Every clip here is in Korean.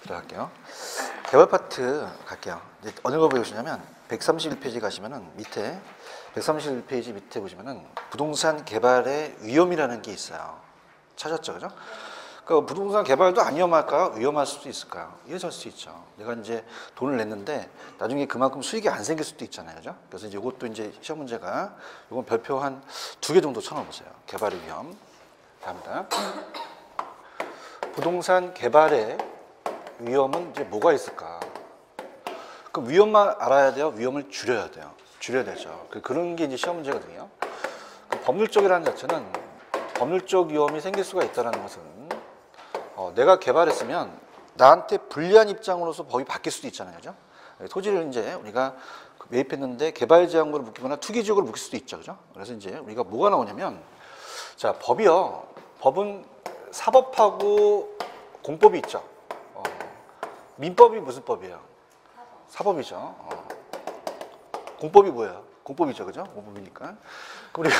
들어갈게요. 개발 파트 갈게요. 이제 어느 거 보시냐면 131페이지 가시면은 밑에 131페이지 밑에 보시면은 부동산 개발의 위험이라는 게 있어요. 찾았죠, 그죠? 그 부동산 개발도 안 위험할까요? 위험할 수도 있을까요? 이래질 수 있죠. 내가 이제 돈을 냈는데 나중에 그만큼 수익이 안 생길 수도 있잖아요, 그죠? 그래서 이제 이것도 이제 시험 문제가 이건 별표 한 2개 정도 쳐놓으세요. 개발의 위험. 갑니다. 부동산 개발의 위험은 이제 뭐가 있을까? 그 위험만 알아야 돼요. 위험을 줄여야 돼요. 줄여야 되죠. 그런 게 이제 시험 문제거든요. 그 법률적이라는 자체는 법률적 위험이 생길 수가 있다는 것은 내가 개발했으면 나한테 불리한 입장으로서 법이 바뀔 수도 있잖아요, 그죠? 토지를 이제 우리가 매입했는데 개발 제한구를 묶이거나 투기 지역으로 묶일 수도 있죠, 그죠? 그래서 이제 우리가 뭐가 나오냐면, 자, 법은 사법하고 공법이 있죠. 민법이 무슨 법이에요? 사법이죠. 공법이 뭐예요? 공법이죠, 그죠? 공법이니까. 그럼 우리가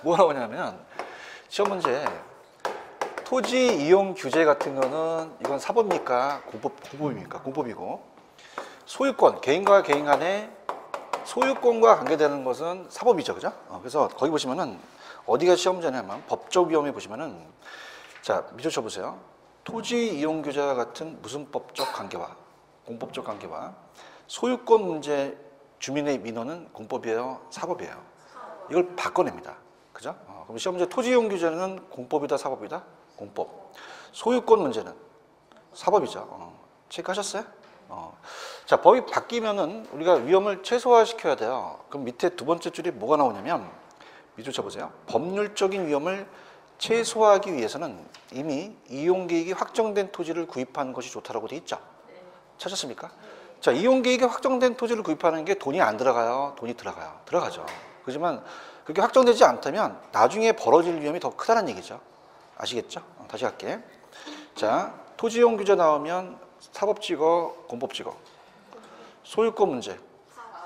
뭐가 나오냐면 시험 문제 토지 이용 규제 같은 거는 이건 사법입니까? 공법입니까? 공법이고, 소유권, 개인과 개인 간의 소유권과 관계되는 것은 사법이죠, 그죠? 그래서 거기 보시면은 어디가 시험 문제냐면 법적 위험에 보시면은, 자, 밑줄 쳐보세요. 토지 이용 규제와 같은 무슨 법적 관계와 공법적 관계와 소유권 문제 주민의 민원은 공법이에요, 사법이에요? 이걸 바꿔냅니다, 그죠? 그럼 시험 문제 토지 이용 규제는 공법이다, 사법이다? 공법. 소유권 문제는 사법이죠. 체크하셨어요? 자, 법이 바뀌면은 우리가 위험을 최소화시켜야 돼요. 그럼 밑에 두 번째 줄이 뭐가 나오냐면, 밑줄 쳐보세요. 법률적인 위험을 최소화하기 위해서는 이미 이용계획이 확정된 토지를 구입하는 것이 좋다라고 돼 있죠. 찾았습니까? 자, 이용계획이 확정된 토지를 구입하는 게 돈이 안 들어가요? 돈이 들어가요? 들어가죠. 그렇지만 그게 확정되지 않다면 나중에 벌어질 위험이 더 크다는 얘기죠. 아시겠죠? 다시 할게. 자, 토지이용 규제 나오면 사법 찍어, 공법 찍어. 소유권 문제,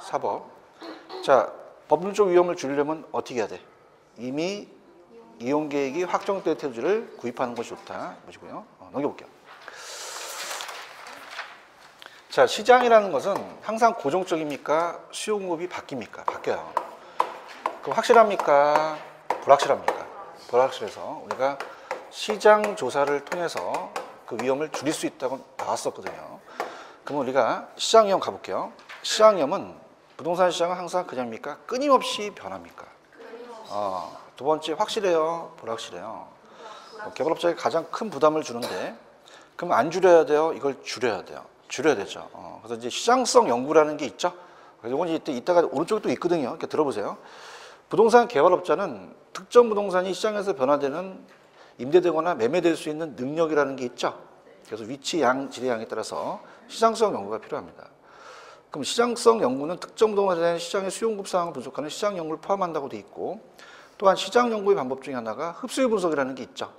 사법. 자, 법률적 위험을 줄이려면 어떻게 해야 돼? 이미 이용계획이 확정된 토지를 구입하는 것이 좋다. 보시고요. 넘겨볼게요. 자, 시장이라는 것은 항상 고정적입니까? 수요 공급이 바뀝니까? 바뀌어요. 그럼 확실합니까? 불확실합니까? 불확실해서 우리가 시장 조사를 통해서 그 위험을 줄일 수 있다고 나왔었거든요. 그럼 우리가 시장 위험 가볼게요. 시장 위험은 부동산 시장은 항상 그냥입니까? 끊임없이 변합니까? 두 번째, 확실해요? 불확실해요? 개발업자에게 가장 큰 부담을 주는데, 그럼 안 줄여야 돼요? 이걸 줄여야 돼요. 줄여야 되죠. 그래서 이제 시장성 연구라는 게 있죠. 그래서 이건 이따가 오른쪽에 또 있거든요. 이렇게 들어보세요. 부동산 개발업자는 특정 부동산이 시장에서 변화되는 임대되거나 매매될 수 있는 능력이라는 게 있죠. 그래서 위치, 양, 질의 양에 따라서 시장성 연구가 필요합니다. 그럼 시장성 연구는 특정 부동산에 대한 시장의 수요 공급 상황을 분석하는 시장 연구를 포함한다고 돼 있고, 또한 시장 연구의 방법 중에 하나가 흡수율 분석이라는 게 있죠.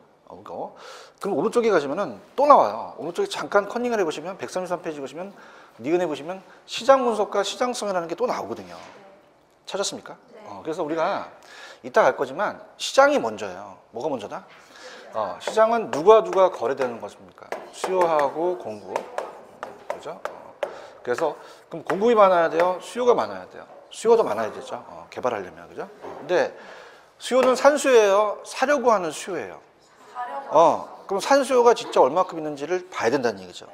그럼 오른쪽에 가시면은 또 나와요. 오른쪽에 잠깐 컨닝을 해보시면 133페이지 보시면 니은에 보시면 시장 분석과 시장성이라는 게 또 나오거든요. 찾았습니까? 그래서 우리가 이따 갈 거지만 시장이 먼저예요. 뭐가 먼저다? 시장은 누가 거래되는 것입니까? 수요하고 공급. 그죠? 그래서 그럼 공급이 많아야 돼요? 수요가 많아야 돼요? 수요가 더 많아야 되죠. 개발하려면. 그죠? 근데 수요는 산수예요? 사려고 하는 수요예요? 그럼 산수요가 진짜 얼마큼 있는지를 봐야 된다는 얘기죠.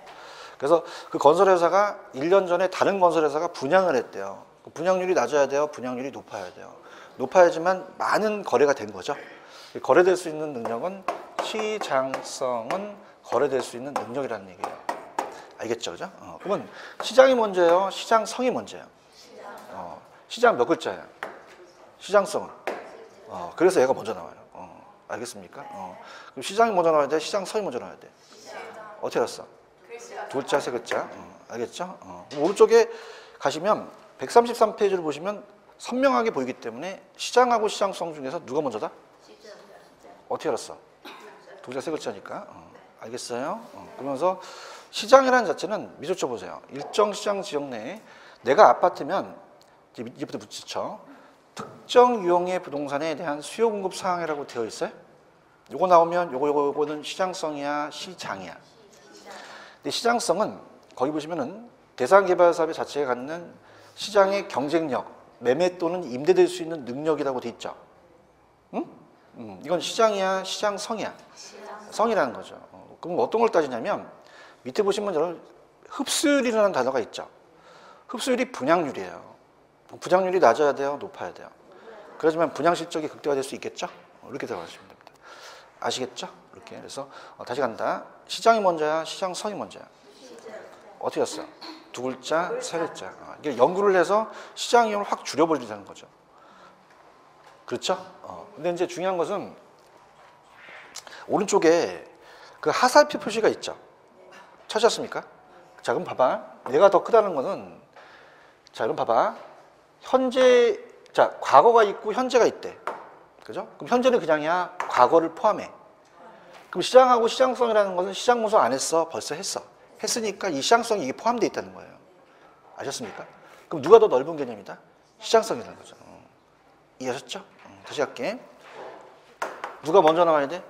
그래서 그 건설회사가 1년 전에 다른 건설회사가 분양을 했대요. 분양률이 낮아야 돼요? 분양률이 높아야 돼요? 높아야지만 많은 거래가 된 거죠. 거래될 수 있는 능력은 시장성은 거래될 수 있는 능력이라는 얘기예요. 알겠죠? 그죠? 그러면 시장이 먼저예요? 시장성이 먼저예요? 시장 몇 글자예요? 시장성은? 그래서 얘가 먼저 나와요. 알겠습니까? 그럼 시장이 먼저 나와야 돼? 시장성이 먼저 나와야 돼? 어떻게 알았어? 두 글자, 세 글자. 알겠죠? 그럼 오른쪽에 가시면 133페이지를 보시면 선명하게 보이기 때문에 시장하고 시장성 중에서 누가 먼저다? 어떻게 알았어? 두 글자, 세 글자니까. 알겠어요? 그러면서 시장이라는 자체는 미소 쳐보세요. 일정 시장 지역 내에 내가 아파트면 이제부터 붙이죠. 특정 유형의 부동산에 대한 수요 공급 상황이라고 되어 있어요. 요거 나오면 요거는 시장성이야, 시장이야? 근데 시장성은 거기 보시면은 대상 개발 사업의 자체가 갖는 시장의 경쟁력, 매매 또는 임대될 수 있는 능력이라고 돼 있죠. 응? 이건 시장이야, 시장성이야. 성이라는 거죠. 그럼 어떤 걸 따지냐면 밑에 보시면 여러분 흡수율이라는 단어가 있죠. 흡수율이 분양률이에요. 분양률이 낮아야 돼요, 높아야 돼요. 그렇지만 분양 실적이 극대화될 수 있겠죠. 이렇게 들어가시면 됩니다. 아시겠죠? 이렇게. 그래서 다시 간다. 시장이 먼저야, 시장성이 먼저야. 어떻게 했어요? 두 글자, 세 글자. 이게 연구를 해서 시장 이용을 확 줄여버리자는 거죠. 그렇죠? 근데 이제 중요한 것은 오른쪽에 그 하살표 표시가 있죠. 찾으셨습니까? 자, 그럼 봐봐. 얘가 더 크다는 거는, 자, 그럼 봐봐. 현재, 자, 과거가 있고 현재가 있대. 그죠? 그럼 현재는 그냥이야. 과거를 포함해. 그럼 시장하고 시장성이라는 것은 시장 분석 안 했어? 벌써 했어. 했으니까 이 시장성이 이게 포함되어 있다는 거예요. 아셨습니까? 그럼 누가 더 넓은 개념이다? 시장성이라는 거죠. 이해하셨죠? 다시 할게. 누가 먼저 나와야 돼?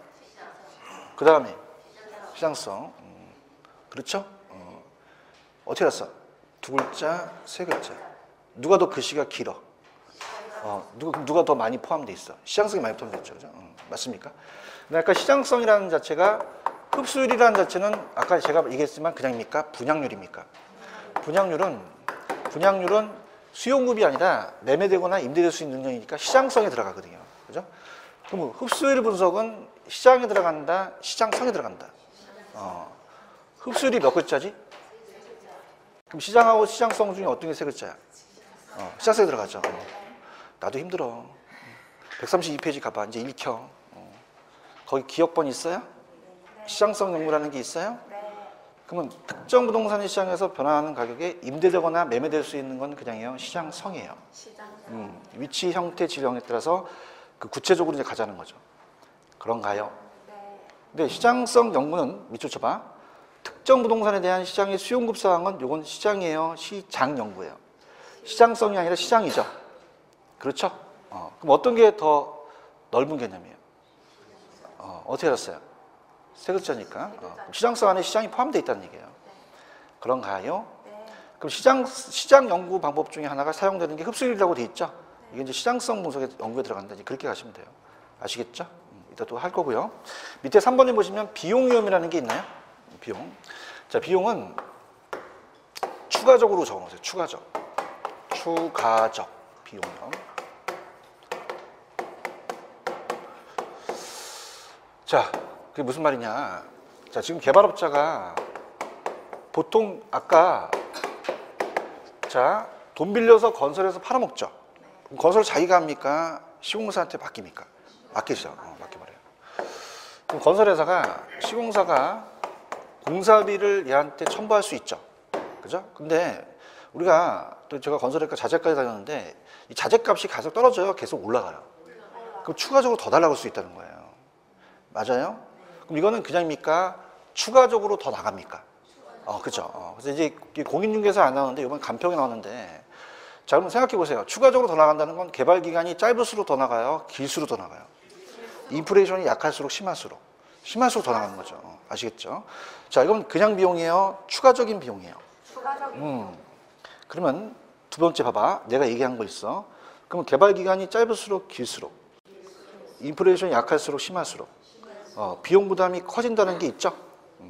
그 다음에 시장성. 그렇죠? 어떻게 알았어? 두 글자, 세 글자. 누가 더 글씨가 길어? 누가 더 많이 포함되어 있어? 시장성이 많이 포함되어 있죠. 그죠? 맞습니까? 근데 아까 시장성이라는 자체가 흡수율이라는 자체는 아까 제가 얘기했지만 그냥입니까? 분양률입니까? 분양률은 수요급이 아니라 매매되거나 임대될 수 있는 능력이니까 시장성에 들어가거든요. 그죠? 그럼 흡수율 분석은 시장에 들어간다, 시장성에 들어간다. 흡수율이 몇 글자지? 그럼 시장하고 시장성 중에 어떤 게 세 글자야? 시장성에 들어가죠. 나도 힘들어. 132페이지 가봐. 이제 읽혀. 거기 기억번 있어요? 시장성 연구라는 게 있어요? 그러면 특정 부동산의 시장에서 변화하는 가격에 임대되거나 매매될 수 있는 건 그냥이에요. 시장성이에요. 위치, 형태, 지형에 따라서 그 구체적으로 이제 가자는 거죠. 그런가요? 근데 시장성 연구는 밑줄 쳐봐. 특정 부동산에 대한 시장의 수요급 사항은 이건 시장이에요. 시장 연구예요. 시장성이 아니라 시장이죠. 그렇죠? 그럼 어떤 게 더 넓은 개념이에요? 어떻게 알았어요? 세 글자니까. 시장성 안에 시장이 포함되어 있다는 얘기예요. 그런가요? 그럼 시장 연구 방법 중에 하나가 사용되는 게 흡수율이라고 돼 있죠? 이게 이제 시장성 분석에 연구에 들어간다. 이제 그렇게 가시면 돼요. 아시겠죠? 이따 또 할 거고요. 밑에 3번에 보시면 비용 위험이라는 게 있나요? 비용. 자, 비용은 추가적으로 적어놓으세요. 추가적 비용이요. 자, 그게 무슨 말이냐. 자, 지금 개발업자가 보통 아까 자, 돈 빌려서 건설해서 팔아먹죠. 그럼 건설 자기가 합니까? 시공사한테 맡깁니까? 맡기죠. 맡겨버려요. 그럼 건설회사가 시공사가 공사비를 얘한테 첨부할 수 있죠. 그죠? 근데 우리가 또 제가 건설회사 자재까지 다녔는데 이 자재값이 계속 떨어져요. 계속 올라가요. 그럼 추가적으로 더 달라고 할 수 있다는 거예요. 맞아요? 그럼 이거는 그냥입니까? 추가적으로 더 나갑니까? 그죠. 그래서 이제 공인중개사 안 나오는데 이번 간평이 나오는데 자, 그럼 생각해 보세요. 추가적으로 더 나간다는 건 개발 기간이 짧을수록 더 나가요? 길수록 더 나가요? 인플레이션이 약할수록 심할수록 더 나가는 거죠. 아시겠죠? 자, 이건 그냥 비용이에요? 추가적인 비용이에요? 그러면 두 번째 봐봐. 내가 얘기한 거 있어. 그러면 개발 기간이 짧을수록 길수록 인플레이션이 약할수록 심할수록 비용 부담이 커진다는 게 있죠.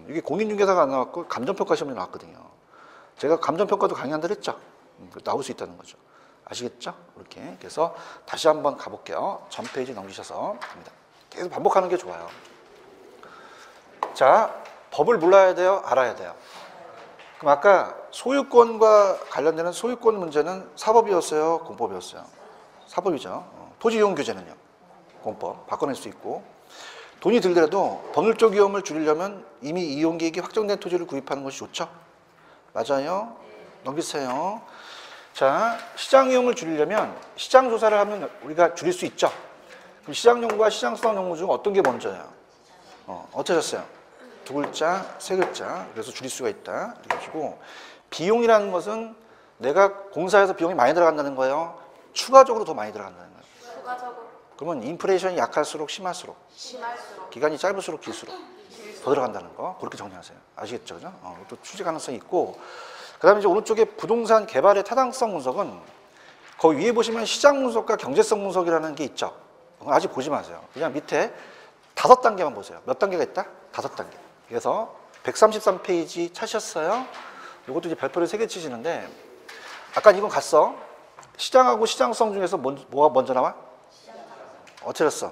이게 공인중개사가 안 나왔고 감정평가 시험에 나왔거든요. 제가 감정평가도 강의한다고 했죠. 나올 수 있다는 거죠. 아시겠죠? 이렇게. 그래서 다시 한번 가볼게요. 전 페이지 넘기셔서 갑니다. 계속 반복하는 게 좋아요. 자, 법을 몰라야 돼요? 알아야 돼요? 그럼 아까 소유권과 관련되는 소유권 문제는 사법이었어요? 공법이었어요? 사법이죠. 토지이용규제는요? 공법. 바꿔낼 수 있고. 돈이 들더라도 법률적 위험을 줄이려면 이미 이용계획이 확정된 토지를 구입하는 것이 좋죠? 맞아요? 넘기세요. 자, 시장 위험을 줄이려면 시장 조사를 하면 우리가 줄일 수 있죠? 그럼 시장 연구와 시장성 연구 중 어떤 게 먼저예요? 어떻게 하셨어요? 두 글자, 세 글자. 그래서 줄일 수가 있다. 이렇게 하시고 비용이라는 것은 내가 공사해서 비용이 많이 들어간다는 거예요? 추가적으로 더 많이 들어간다는 거예요? 추가적으로. 그러면 인플레이션이 약할수록 심할수록? 기간이 짧을수록 길수록? 더 들어간다는 거 그렇게 정리하세요. 아시겠죠? 그죠? 또 추지 가능성이 있고 그 다음에 이제 오른쪽에 부동산 개발의 타당성 분석은 거기 위에 보시면 시장 분석과 경제성 분석이라는 게 있죠. 아직 보지 마세요. 그냥 밑에 5단계만 보세요. 몇 단계가 있다? 5단계. 그래서 133페이지 차셨어요. 이것도 이제 별표를 3개 치시는데 아까 이건 갔어. 시장하고 시장성 중에서 뭐가 먼저 나와? 어떻게 했어?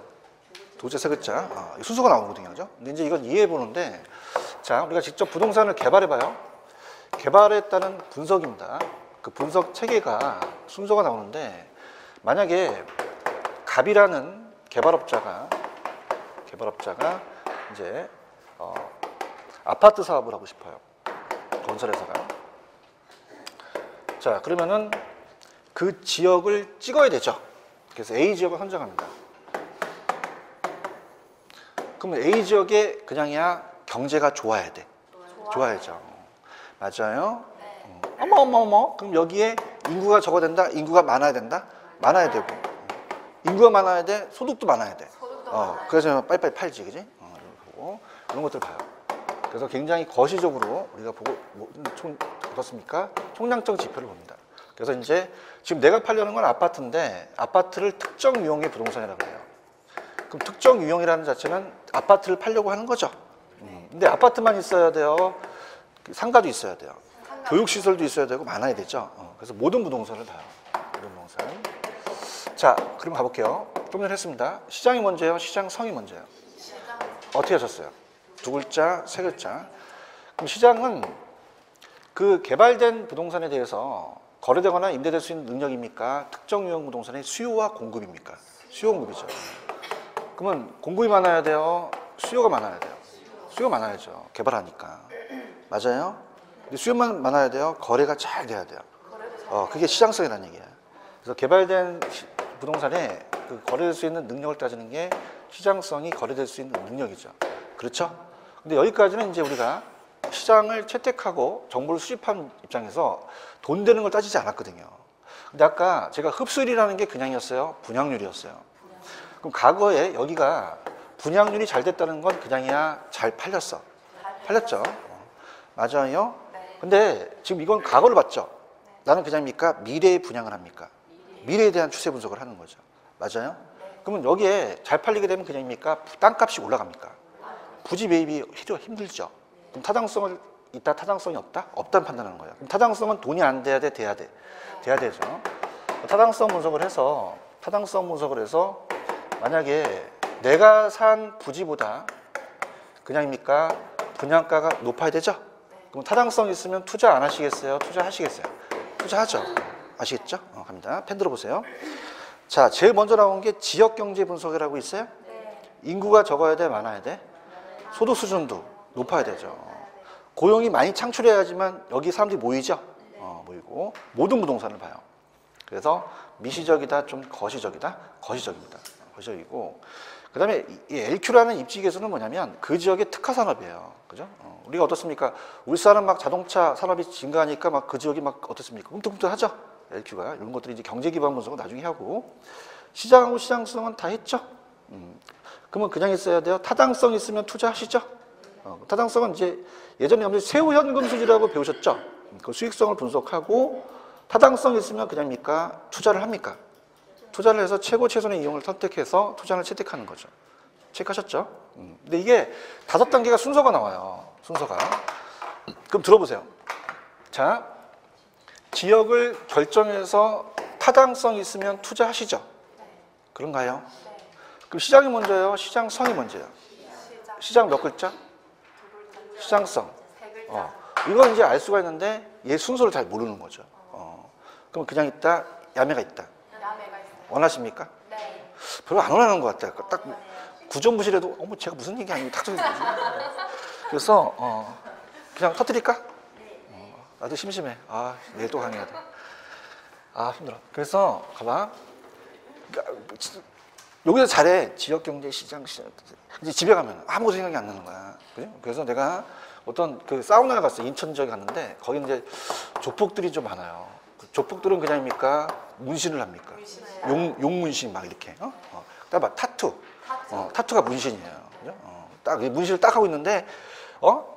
두 글자, 세 글자. 순서가 나오거든요. 그죠? 근데 이제 이건 이해해 보는데 자, 우리가 직접 부동산을 개발해 봐요. 개발했다는 분석입니다. 그 분석 체계가 순서가 나오는데 만약에 갑이라는 개발업자가 이제 아파트 사업을 하고 싶어요. 건설회사가. 자, 그러면은 그 지역을 찍어야 되죠. 그래서 A 지역을 선정합니다. 그러면 A 지역에 그냥이야 경제가 좋아야 돼. 좋아야죠. 맞아요? 어머. 그럼 여기에 인구가 적어된다? 인구가 많아야 된다? 많아야 되고. 인구가 많아야 돼? 소득도 많아야 돼. 그래서 빨리빨리 팔지, 그지? 이렇게 보고. 이런 것들 봐요. 그래서 굉장히 거시적으로 우리가 보고, 어떻습니까? 총량적 지표를 봅니다. 그래서 이제 지금 내가 팔려는 건 아파트인데 아파트를 특정 유형의 부동산이라고 해요. 그럼 특정 유형이라는 자체는 아파트를 팔려고 하는 거죠. 근데 아파트만 있어야 돼요. 상가도 있어야 돼요. 교육시설도 있어야 되고 많아야 되죠. 그래서 모든 부동산을 봐요. 모든 부동산. 자, 그럼 가볼게요. 좀 전에 했습니다. 시장이 먼저예요? 시장성이 먼저예요? 어떻게 하셨어요? 두 글자, 세 글자. 그럼 시장은 그 개발된 부동산에 대해서 거래되거나 임대될 수 있는 능력입니까? 특정 유형 부동산의 수요와 공급입니까? 수요 공급이죠. 그러면 공급이 많아야 돼요? 수요가 많아야 돼요? 수요가 많아야죠. 개발하니까. 맞아요? 근데 수요만 많아야 돼요? 거래가 잘 돼야 돼요. 그게 시장성이라는 얘기예요. 그래서 개발된 부동산에 그 거래될 수 있는 능력을 따지는 게 시장성이 거래될 수 있는 능력이죠. 그렇죠? 근데 여기까지는 이제 우리가 시장을 채택하고 정보를 수집한 입장에서 돈 되는 걸 따지지 않았거든요. 근데 아까 제가 흡수율이라는 게 그냥이었어요? 분양률이었어요? 그럼 과거에 여기가 분양률이 잘 됐다는 건 그냥이야 잘 팔렸어? 팔렸죠? 맞아요? 근데 지금 이건 과거를 봤죠? 나는 그냥입니까? 미래의 분양을 합니까? 미래에 대한 추세 분석을 하는 거죠. 맞아요? 그러면 여기에 잘 팔리게 되면 그냥입니까? 땅값이 올라갑니까? 부지 매입이 힘들죠. 그럼 타당성을 있다, 타당성이 없다? 없다는 판단하는 거예요. 그럼 타당성은 돈이 안 돼야 돼, 돼야 돼? 돼야 되죠. 타당성 분석을 해서 만약에 내가 산 부지보다 그냥입니까? 분양가가 높아야 되죠? 그럼 타당성 있으면 투자 안 하시겠어요? 투자하시겠어요? 투자하죠. 아시겠죠? 갑니다. 펜 들어보세요. 자, 제일 먼저 나온 게 지역경제 분석이라고 있어요? 인구가 적어야 돼, 많아야 돼? 소득 수준도 높아야 되죠. 고용이 많이 창출해야지만 여기 사람들이 모이죠? 모이고 모든 부동산을 봐요. 그래서 미시적이다, 좀 거시적이다? 거시적입니다. 거시적이고 그 다음에 이 LQ라는 입지 계수는 뭐냐면 그 지역의 특화 산업이에요. 그죠? 우리가 어떻습니까? 울산은 막 자동차 산업이 증가하니까 막 그 지역이 막 어떻습니까? 꿈틀꿈틀하죠? LQ가. 이런 것들이 이제 경제 기반 분석은 나중에 하고 시장하고 시장성은 다 했죠? 그러면 그냥 있어야 돼요? 타당성 있으면 투자하시죠? 타당성은 이제 예전에 여러분들 세후 현금 수지라고 배우셨죠? 그 수익성을 분석하고 타당성 있으면 그냥입니까? 투자를 합니까? 투자를 해서 최고 최선의 이용을 선택해서 투자를 채택하는 거죠. 체크하셨죠? 근데 이게 5단계가 순서가 나와요. 순서가. 그럼 들어보세요. 자, 지역을 결정해서 타당성 있으면 투자하시죠? 그런가요? 그럼 시장이 먼저예요? 시장성이 먼저예요? 시장 몇 글자? 시장성. 이건 이제 알 수가 있는데 얘 순서를 잘 모르는 거죠. 그럼 그냥 있다, 야매가 있다. 원하십니까? 네. 별로 안 원하는 것 같아요. 딱 구전부실해도 어머 제가 무슨 얘기 아니고 탁 져있지. 그래서 그냥 터뜨릴까? 나도 심심해. 내일 또 강의해야 돼. 힘들어. 그래서 가봐. 여기서 잘해. 지역경제 시장. 이제 집에 가면 아무 생각이 안 나는 거야. 그죠? 그래서 내가 어떤 그 사우나를 갔어. 인천 지역에 갔는데 거기 이제 조폭들이 좀 많아요. 조폭들은 그냥입니까? 문신을 합니까? 용문신 막 이렇게. 그다음에 타투. 타투가 문신이에요. 그죠? 딱 문신을 딱 하고 있는데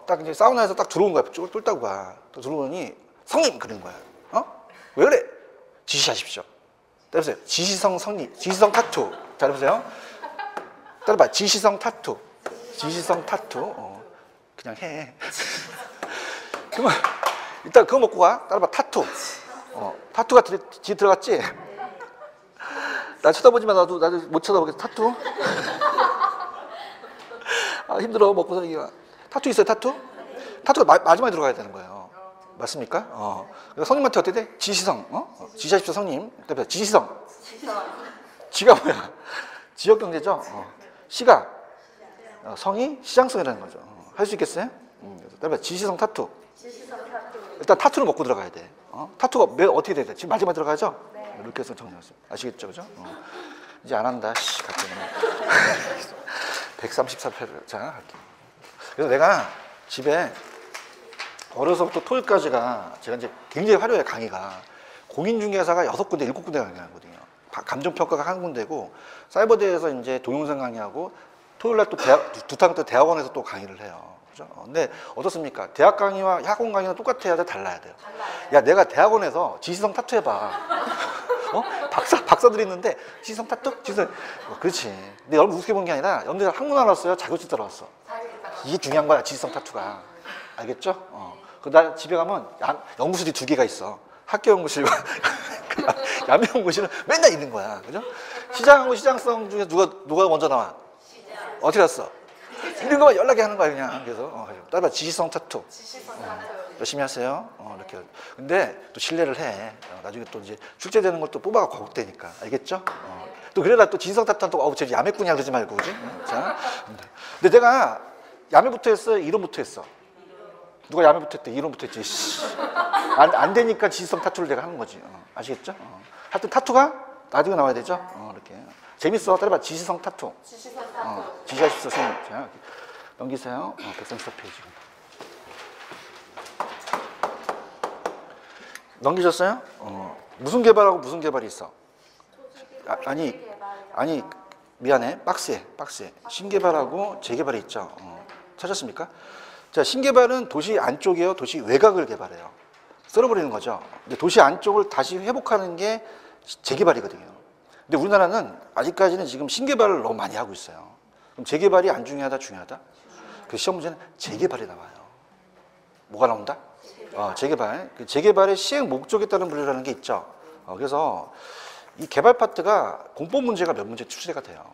딱 이제 사우나에서 딱 들어온 거야. 쫄 따고 가. 또 들어오니 성님 그런 거야. 왜 그래? 지시하십시오. 따라보세요. 지시성 성님, 지시성 타투. 따라보세요. 따라봐. 지시성 타투. 지시성 타투. 그냥 해. 그러면 일단 그거 먹고 가. 따라봐. 타투. 타투가 뒤에 들어갔지? 나 쳐다보지만 나도 못 쳐다보겠어. 타투? 아, 힘들어. 먹고 살기가. 타투 있어요? 타투? 타투가 마지막에 들어가야 되는 거예요. 맞습니까? 그러니까 성님한테 어떻게 돼? 지시성. 지시하십시오, 성님. 그다음에 지시성. 지가 뭐야? 지역경제죠. 시가 성이 시장성이라는 거죠. 할 수 있겠어요? 그다음에 지시성 타투. 일단 타투를 먹고 들어가야 돼. 타투가 어떻게 돼야 돼? 지금 마지막에 들어가죠? 네. 이렇게 해서 정리했습니다. 아시겠죠? 그죠? 이제 안 한다. 갑자기. 134페이지. 자, 할게요. 그래서 내가 집에 어려서부터 토요일까지가 제가 이제 굉장히 화려해, 강의가. 공인중개사가 6군데, 7군데 강의하거든요. 감정평가가 1군데고, 사이버대에서 이제 동영상 강의하고, 토요일날 또 두 탕 때 대학원에서 또 강의를 해요. 그죠? 근데 어떻습니까? 대학 강의와 학원 강의는 똑같아야 돼, 달라야 돼요? 야, 내가 대학원에서 지시성 타투 해봐. 박사들이 있는데, 지시성 타투? 지시성. 그렇지. 근데 여러분 우습게 본 게 아니라, 여러분들 학문 알았어요? 자격증 따라왔어. 이게 중요한 거야, 지시성 타투가. 알겠죠? 나 집에 가면 연구실이 2개가 있어. 학교 연구실과 야매 연구실은 맨날 있는 거야. 그죠? 시장하고 시장성 중에 누가 먼저 나와? 어떻게 갔어? 이런 거만 연락이 하는 거야, 그냥. 그래서, 따라 지시성 타투. 열심히 하세요. 이렇게. 근데 또 신뢰를 해. 나중에 또 이제 출제되는 걸 또 뽑아가 거국되니까. 알겠죠? 또 그래라 또 지시성 타투는 또, 쟤 야매꾼이야 그러지 말고, 그지? 자. 근데 내가 야매부터 했어? 이론부터 했어? 누가 야매부터 했대? 이론부터 했지. 안 되니까 지시성 타투를 내가 하는 거지. 아시겠죠? 하여튼 타투가 나중에 나와야 되죠? 이렇게. 재밌어. 따라봐. 지시성 타투. 지시성 타투. 지시하십시오, 선생님. 자, 넘기세요. 134페이지. 넘기셨어요? 무슨 개발하고 무슨 개발이 있어? 아니, 미안해. 박스에. 신개발하고 재개발이 있죠. 찾았습니까? 자, 신개발은 도시 안쪽이에요? 도시 외곽을 개발해요? 쓸어버리는 거죠. 근데 도시 안쪽을 다시 회복하는 게 재개발이거든요. 근데 우리나라는 아직까지는 지금 신개발을 너무 많이 하고 있어요. 그럼 재개발이 안 중요하다, 중요하다? 그 시험 문제는 재개발이 나와요. 뭐가 나온다? 재개발. 그 재개발의 시행 목적에 따른 분류라는 게 있죠. 그래서 이 개발 파트가 공법 문제가 몇 문제 출제가 돼요.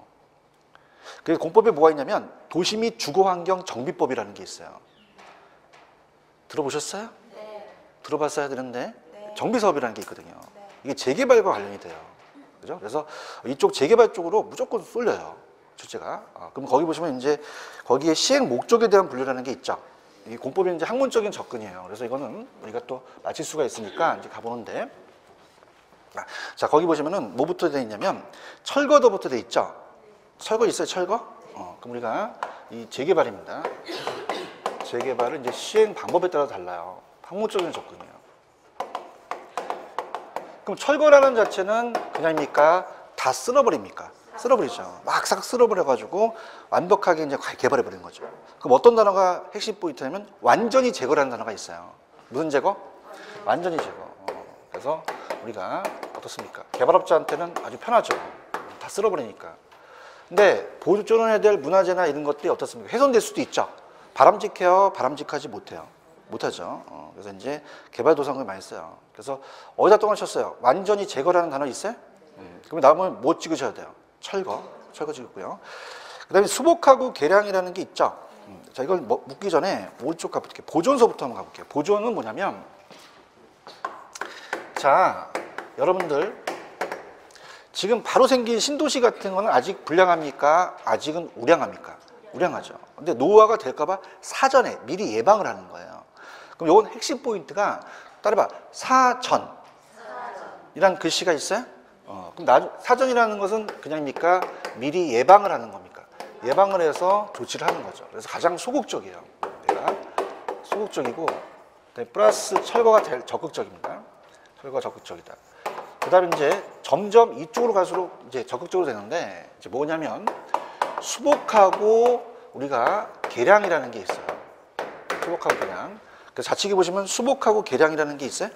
그 공법에 뭐가 있냐면 도시 및 주거환경 정비법이라는 게 있어요. 들어보셨어요? 네. 들어봤어야 되는데 네. 정비사업이라는 게 있거든요. 네. 이게 재개발과 관련이 돼요. 그죠? 그래서 이쪽 재개발 쪽으로 무조건 쏠려요. 출제가. 그럼 거기 보시면 이제 거기에 시행 목적에 대한 분류라는 게 있죠. 이 공법이 이제 학문적인 접근이에요. 그래서 이거는 우리가 또 맞힐 수가 있으니까 이제 가보는데. 자, 거기 보시면은 뭐부터 되어 있냐면 철거도부터 되어 있죠. 철거 있어요, 철거? 그럼 우리가 이 재개발입니다. 재개발은 이제 시행 방법에 따라 달라요. 학문적인 접근이에요. 그럼 철거라는 자체는 그냥입니까? 다 쓸어버립니까? 쓸어버리죠. 막 싹 쓸어버려가지고 완벽하게 이제 개발해버리는 거죠. 그럼 어떤 단어가 핵심 포인트냐면 완전히 제거라는 단어가 있어요. 무슨 제거? 완전히 제거. 그래서 우리가 어떻습니까? 개발업자한테는 아주 편하죠. 다 쓸어버리니까. 근데 보존해야 될 문화재나 이런 것들이 어떻습니까? 훼손될 수도 있죠. 바람직해요? 바람직하지 못해요? 못하죠. 그래서 이제 개발도상을 많이 써요. 그래서 어디다 똥을 쳤어요? 완전히 제거라는 단어 있어요? 그러면 나오면 뭐 찍으셔야 돼요? 철거 찍었고요. 그 다음에 수복하고 개량이라는 게 있죠. 자, 이걸 묻기 전에 오른쪽 가볼게요. 보존서부터 한번 가볼게요. 보존은 뭐냐면, 자, 여러분들 지금 바로 생긴 신도시 같은 거는 아직 불량합니까? 아직은 우량합니까? 우량하죠. 근데 노후화가 될까봐 사전에 미리 예방을 하는 거예요. 그럼 요건 핵심 포인트가 따라봐. 사전이란 글씨가 있어요? 그럼 사전이라는 것은 그냥입니까? 미리 예방을 하는 겁니까? 예방을 해서 조치를 하는 거죠. 그래서 가장 소극적이에요. 얘가 소극적이고, 플러스 철거가 적극적입니다. 철거가 적극적이다. 그 다음에 이제 점점 이쪽으로 갈수록 이제 적극적으로 되는데, 이제 뭐냐면 수복하고 우리가 계량이라는 게 있어요. 수복하고 계량. 그래서 좌측에 보시면 수복하고 계량이라는 게 있어요.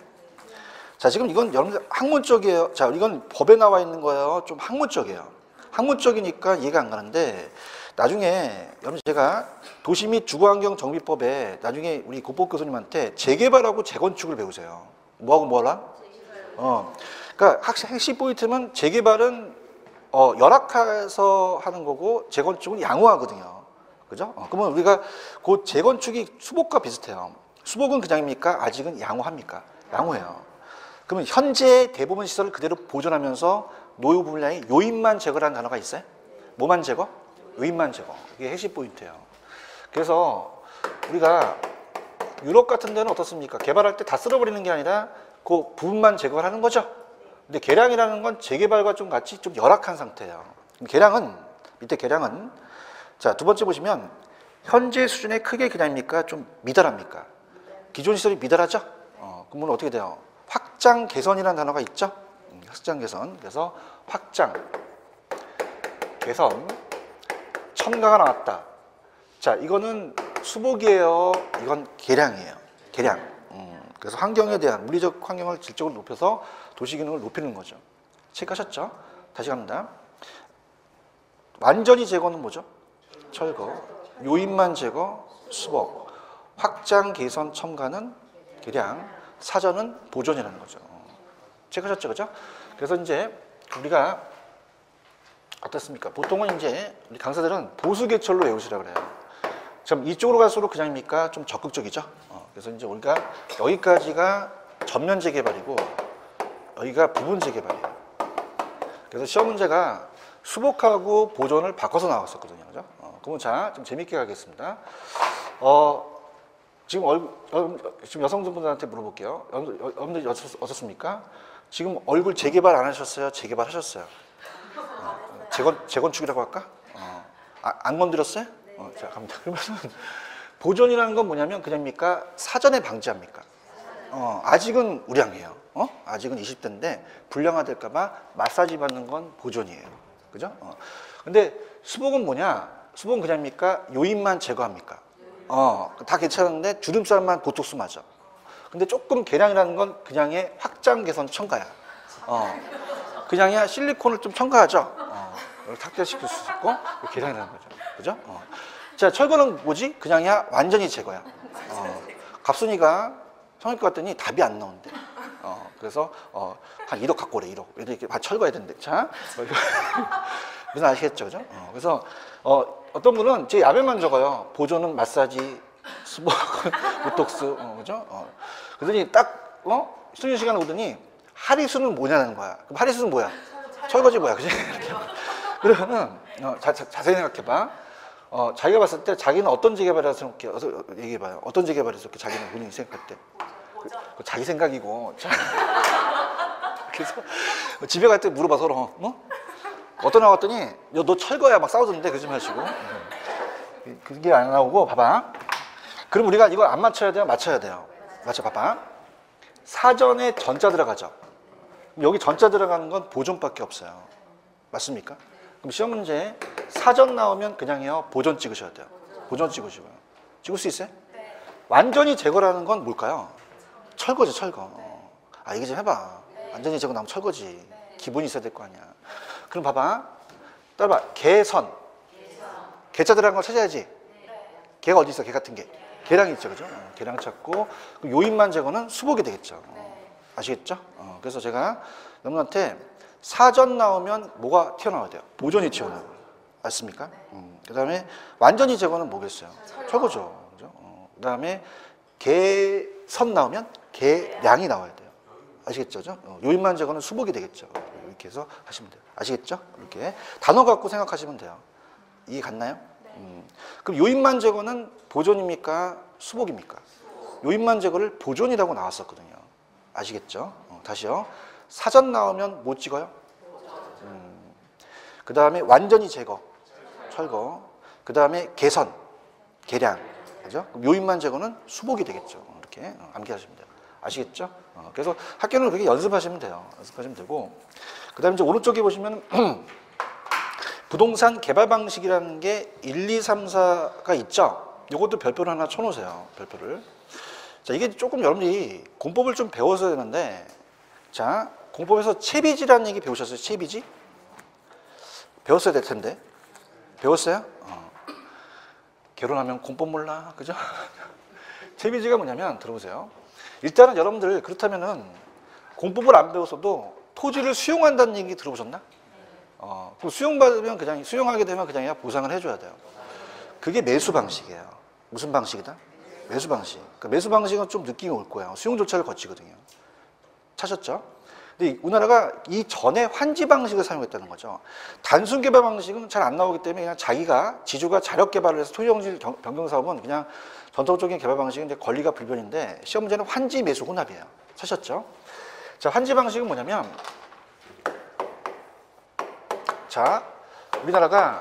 자, 지금 이건 여러분들 학문적이에요. 자, 이건 법에 나와 있는 거예요. 좀 학문적이에요. 학문적이니까 이해가 안 가는데 나중에 여러분 제가 도시 및 주거환경정비법에 나중에 우리 고법 교수님한테 재개발하고 재건축을 배우세요. 뭐하고 뭐라? 그러니까 핵심 포인트는 재개발은 열악해서 하는 거고 재건축은 양호하거든요. 그죠? 그러면 우리가 그 재건축이 수복과 비슷해요. 수복은 그냥입니까? 아직은 양호합니까? 양호해요. 그러면 현재 대부분 시설을 그대로 보존하면서 노후 분량의 요인만 제거라는 단어가 있어요? 뭐만 제거? 요인만 제거. 이게 핵심 포인트예요. 그래서 우리가 유럽 같은 데는 어떻습니까? 개발할 때 다 쓸어버리는 게 아니라 그 부분만 제거를 하는 거죠. 근데 계량이라는 건 재개발과 좀 같이 좀 열악한 상태예요. 계량은 밑에 계량은 자, 두 번째 보시면 현재 수준의 크게 계량입니까? 좀 미달합니까? 기존 시설이 미달하죠? 그러면 어떻게 돼요? 확장 개선이라는 단어가 있죠? 확장 개선. 그래서 확장 개선 첨가가 나왔다. 자, 이거는 수복이에요. 이건 계량이에요. 계량. 그래서 환경에 대한 물리적 환경을 질적으로 높여서 도시 기능을 높이는 거죠. 체크하셨죠? 다시 갑니다. 완전히 제거는 뭐죠? 철거. 요인만 제거, 수복. 확장, 개선, 첨가는 계량. 사전은 보존이라는 거죠. 체크하셨죠? 그죠? 그래서 이제 우리가 어떻습니까? 보통은 이제 우리 강사들은 보수계철로 외우시라 그래요. 참 이쪽으로 갈수록 그냥입니까? 좀 적극적이죠. 그래서 이제 우리가 여기까지가 전면 재개발이고 여기가 부분 재개발이에요. 그래서 시험 문제가 수복하고 보존을 바꿔서 나왔었거든요. 그죠? 그러면 자, 좀 재밌게 가겠습니다. 지금 여성분들한테 물어볼게요. 여러분들 어떻습니까? 지금 얼굴 재개발 안 하셨어요? 재개발 하셨어요? 재건축이라고 할까? 안 건드렸어요? 자, 갑니다. 그러면 보존이라는 건 뭐냐면 그냥입니까? 사전에 방지합니까? 아직은 우량이에요. 아직은 20대인데 불량화될까봐 마사지 받는 건 보존이에요. 그죠? 근데 수복은 뭐냐? 수복은 그냥입니까? 요인만 제거합니까? 다 괜찮은데 주름살만 보톡스 맞아. 근데 조금 계량이라는 건 그냥의 확장 개선 첨가야. 그냥이야 실리콘을 좀 첨가하죠. 탁자시킬 수 있고 계량이라는 거죠. 그죠? 자, 철거는 뭐지? 그냥이야 완전히 제거야. 갑순이가 성형외과 갔더니 답이 안 나온대. 그래서 한 1억 갖고 오래. 1억. 이렇게 철거해야 된대. 자, 무슨 아시겠죠? 그죠? 그래서 어떤 분은 제 야벨만 적어요. 보존은 마사지, 수복, 보톡스, 그죠? 그러더니 딱 수능 시간에 오더니 하리수는 뭐냐는 거야. 그럼 하리수는 뭐야? 철거지 뭐야, 그지? 그러면은 자세히 생각해봐. 자기가 봤을 때 자기는 어떤 재개발을 생각해? 얘기해봐요. 어떤 재개발을 이렇게 자기는 본인이 생각할 때? 자기 생각이고. 그래서 집에 갈 때 물어봐 서로. 어떤 나왔더니 너 철거야 막 싸우던데 그러지 마시고. 그게 안 나오고 봐봐. 그럼 우리가 이거 안 맞춰야 돼요? 맞춰야 돼요. 맞춰 봐봐. 사전에 전자 들어가죠. 여기 전자 들어가는 건 보존밖에 없어요. 맞습니까? 그럼 시험 문제 사전 나오면 그냥요 보존 찍으셔야 돼요. 보존 찍으시고요. 찍을 수 있어요? 네. 완전히 제거라는 건 뭘까요? 철거죠, 철거. 얘기 좀 해봐. 완전히 제거 나오면 철거지. 기본이 있어야 될 거 아니야. 그럼 봐봐. 따라봐. 개선. 개자 들어간 걸 찾아야지. 개가 어디 있어? 개 같은 게. 개량이 있죠, 그죠? 개량 찾고 요인만 제거는 수복이 되겠죠. 아시겠죠? 그래서 제가 여러분한테 사전 나오면 뭐가 튀어나와야 돼요? 보존이 튀어나와요. 맞습니까? 그 다음에 완전히 제거는 뭐겠어요? 철거죠. 그죠? 그 다음에 개선 나오면 개량이 나와야 돼요. 아시겠죠? 요인만 제거는 수복이 되겠죠. 이렇게 해서 하시면 돼요. 아시겠죠? 이렇게 단어 갖고 생각하시면 돼요. 이해 갔나요? 그럼 요인만 제거는 보존입니까? 수복입니까? 요인만 제거를 보존이라고 나왔었거든요. 아시겠죠? 다시요. 사전 나오면 뭐 찍어요? 그 다음에 완전히 제거, 철거. 그 다음에 개선, 개량. 그죠? 그럼 요인만 제거는 수복이 되겠죠. 이렇게 암기하시면 돼요. 아시겠죠? 그래서 학교는 그렇게 연습하시면 돼요. 연습하시면 되고. 그 다음에 이제 오른쪽에 보시면 부동산 개발 방식이라는 게 1, 2, 3, 4가 있죠. 이것도 별표를 하나 쳐놓으세요. 별표를. 자, 이게 조금 여러분들이 공법을 좀 배워서 되는데, 자, 공법에서 채비지라는 얘기 배우셨어요? 채비지? 배웠어야 될 텐데. 배웠어요? 결혼하면 공법 몰라. 그죠? 채비지가 뭐냐면, 들어보세요. 일단은 여러분들, 그렇다면은 공법을 안 배웠어도 토지를 수용한다는 얘기 들어보셨나? 그럼 수용받으면 그냥, 수용하게 되면 그냥 보상을 해줘야 돼요. 그게 매수 방식이에요. 무슨 방식이다? 매수 방식. 그러니까 매수 방식은 좀 느낌이 올 거예요. 수용 절차를 거치거든요. 찾았죠? 근데 우리나라가 이 전에 환지 방식을 사용했다는 거죠. 단순 개발 방식은 잘 안 나오기 때문에 그냥 자기가 지주가 자력 개발을 해서 토지용지 변경 사업은 그냥 전통적인 개발 방식은 이제 권리가 불변인데 시험 문제는 환지 매수 혼합이에요. 찾았죠? 자, 환지 방식은 뭐냐면, 자, 우리나라가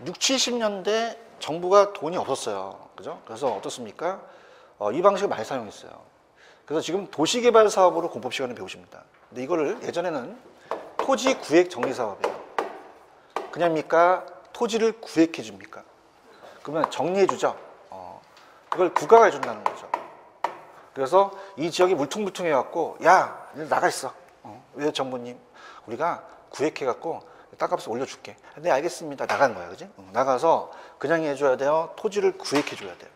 6, 70년대 정부가 돈이 없었어요. 그죠? 그래서 어떻습니까? 이 방식을 많이 사용했어요. 그래서 지금 도시개발 사업으로 공법 시간을 배우십니다. 근데 이거를 예전에는 토지 구획 정리 사업이에요. 그냥입니까? 토지를 구획해 줍니까? 그러면 정리해 주죠. 그걸 국가가 해준다는 거죠. 그래서 이 지역이 물퉁물퉁해 갖고, 야, 나가 있어. 왜 정부님? 우리가 구획해 갖고 땅값을 올려줄게. 네, 알겠습니다. 나가는 거야, 그지? 나가서 그냥 해줘야 돼요. 토지를 구획해 줘야 돼요.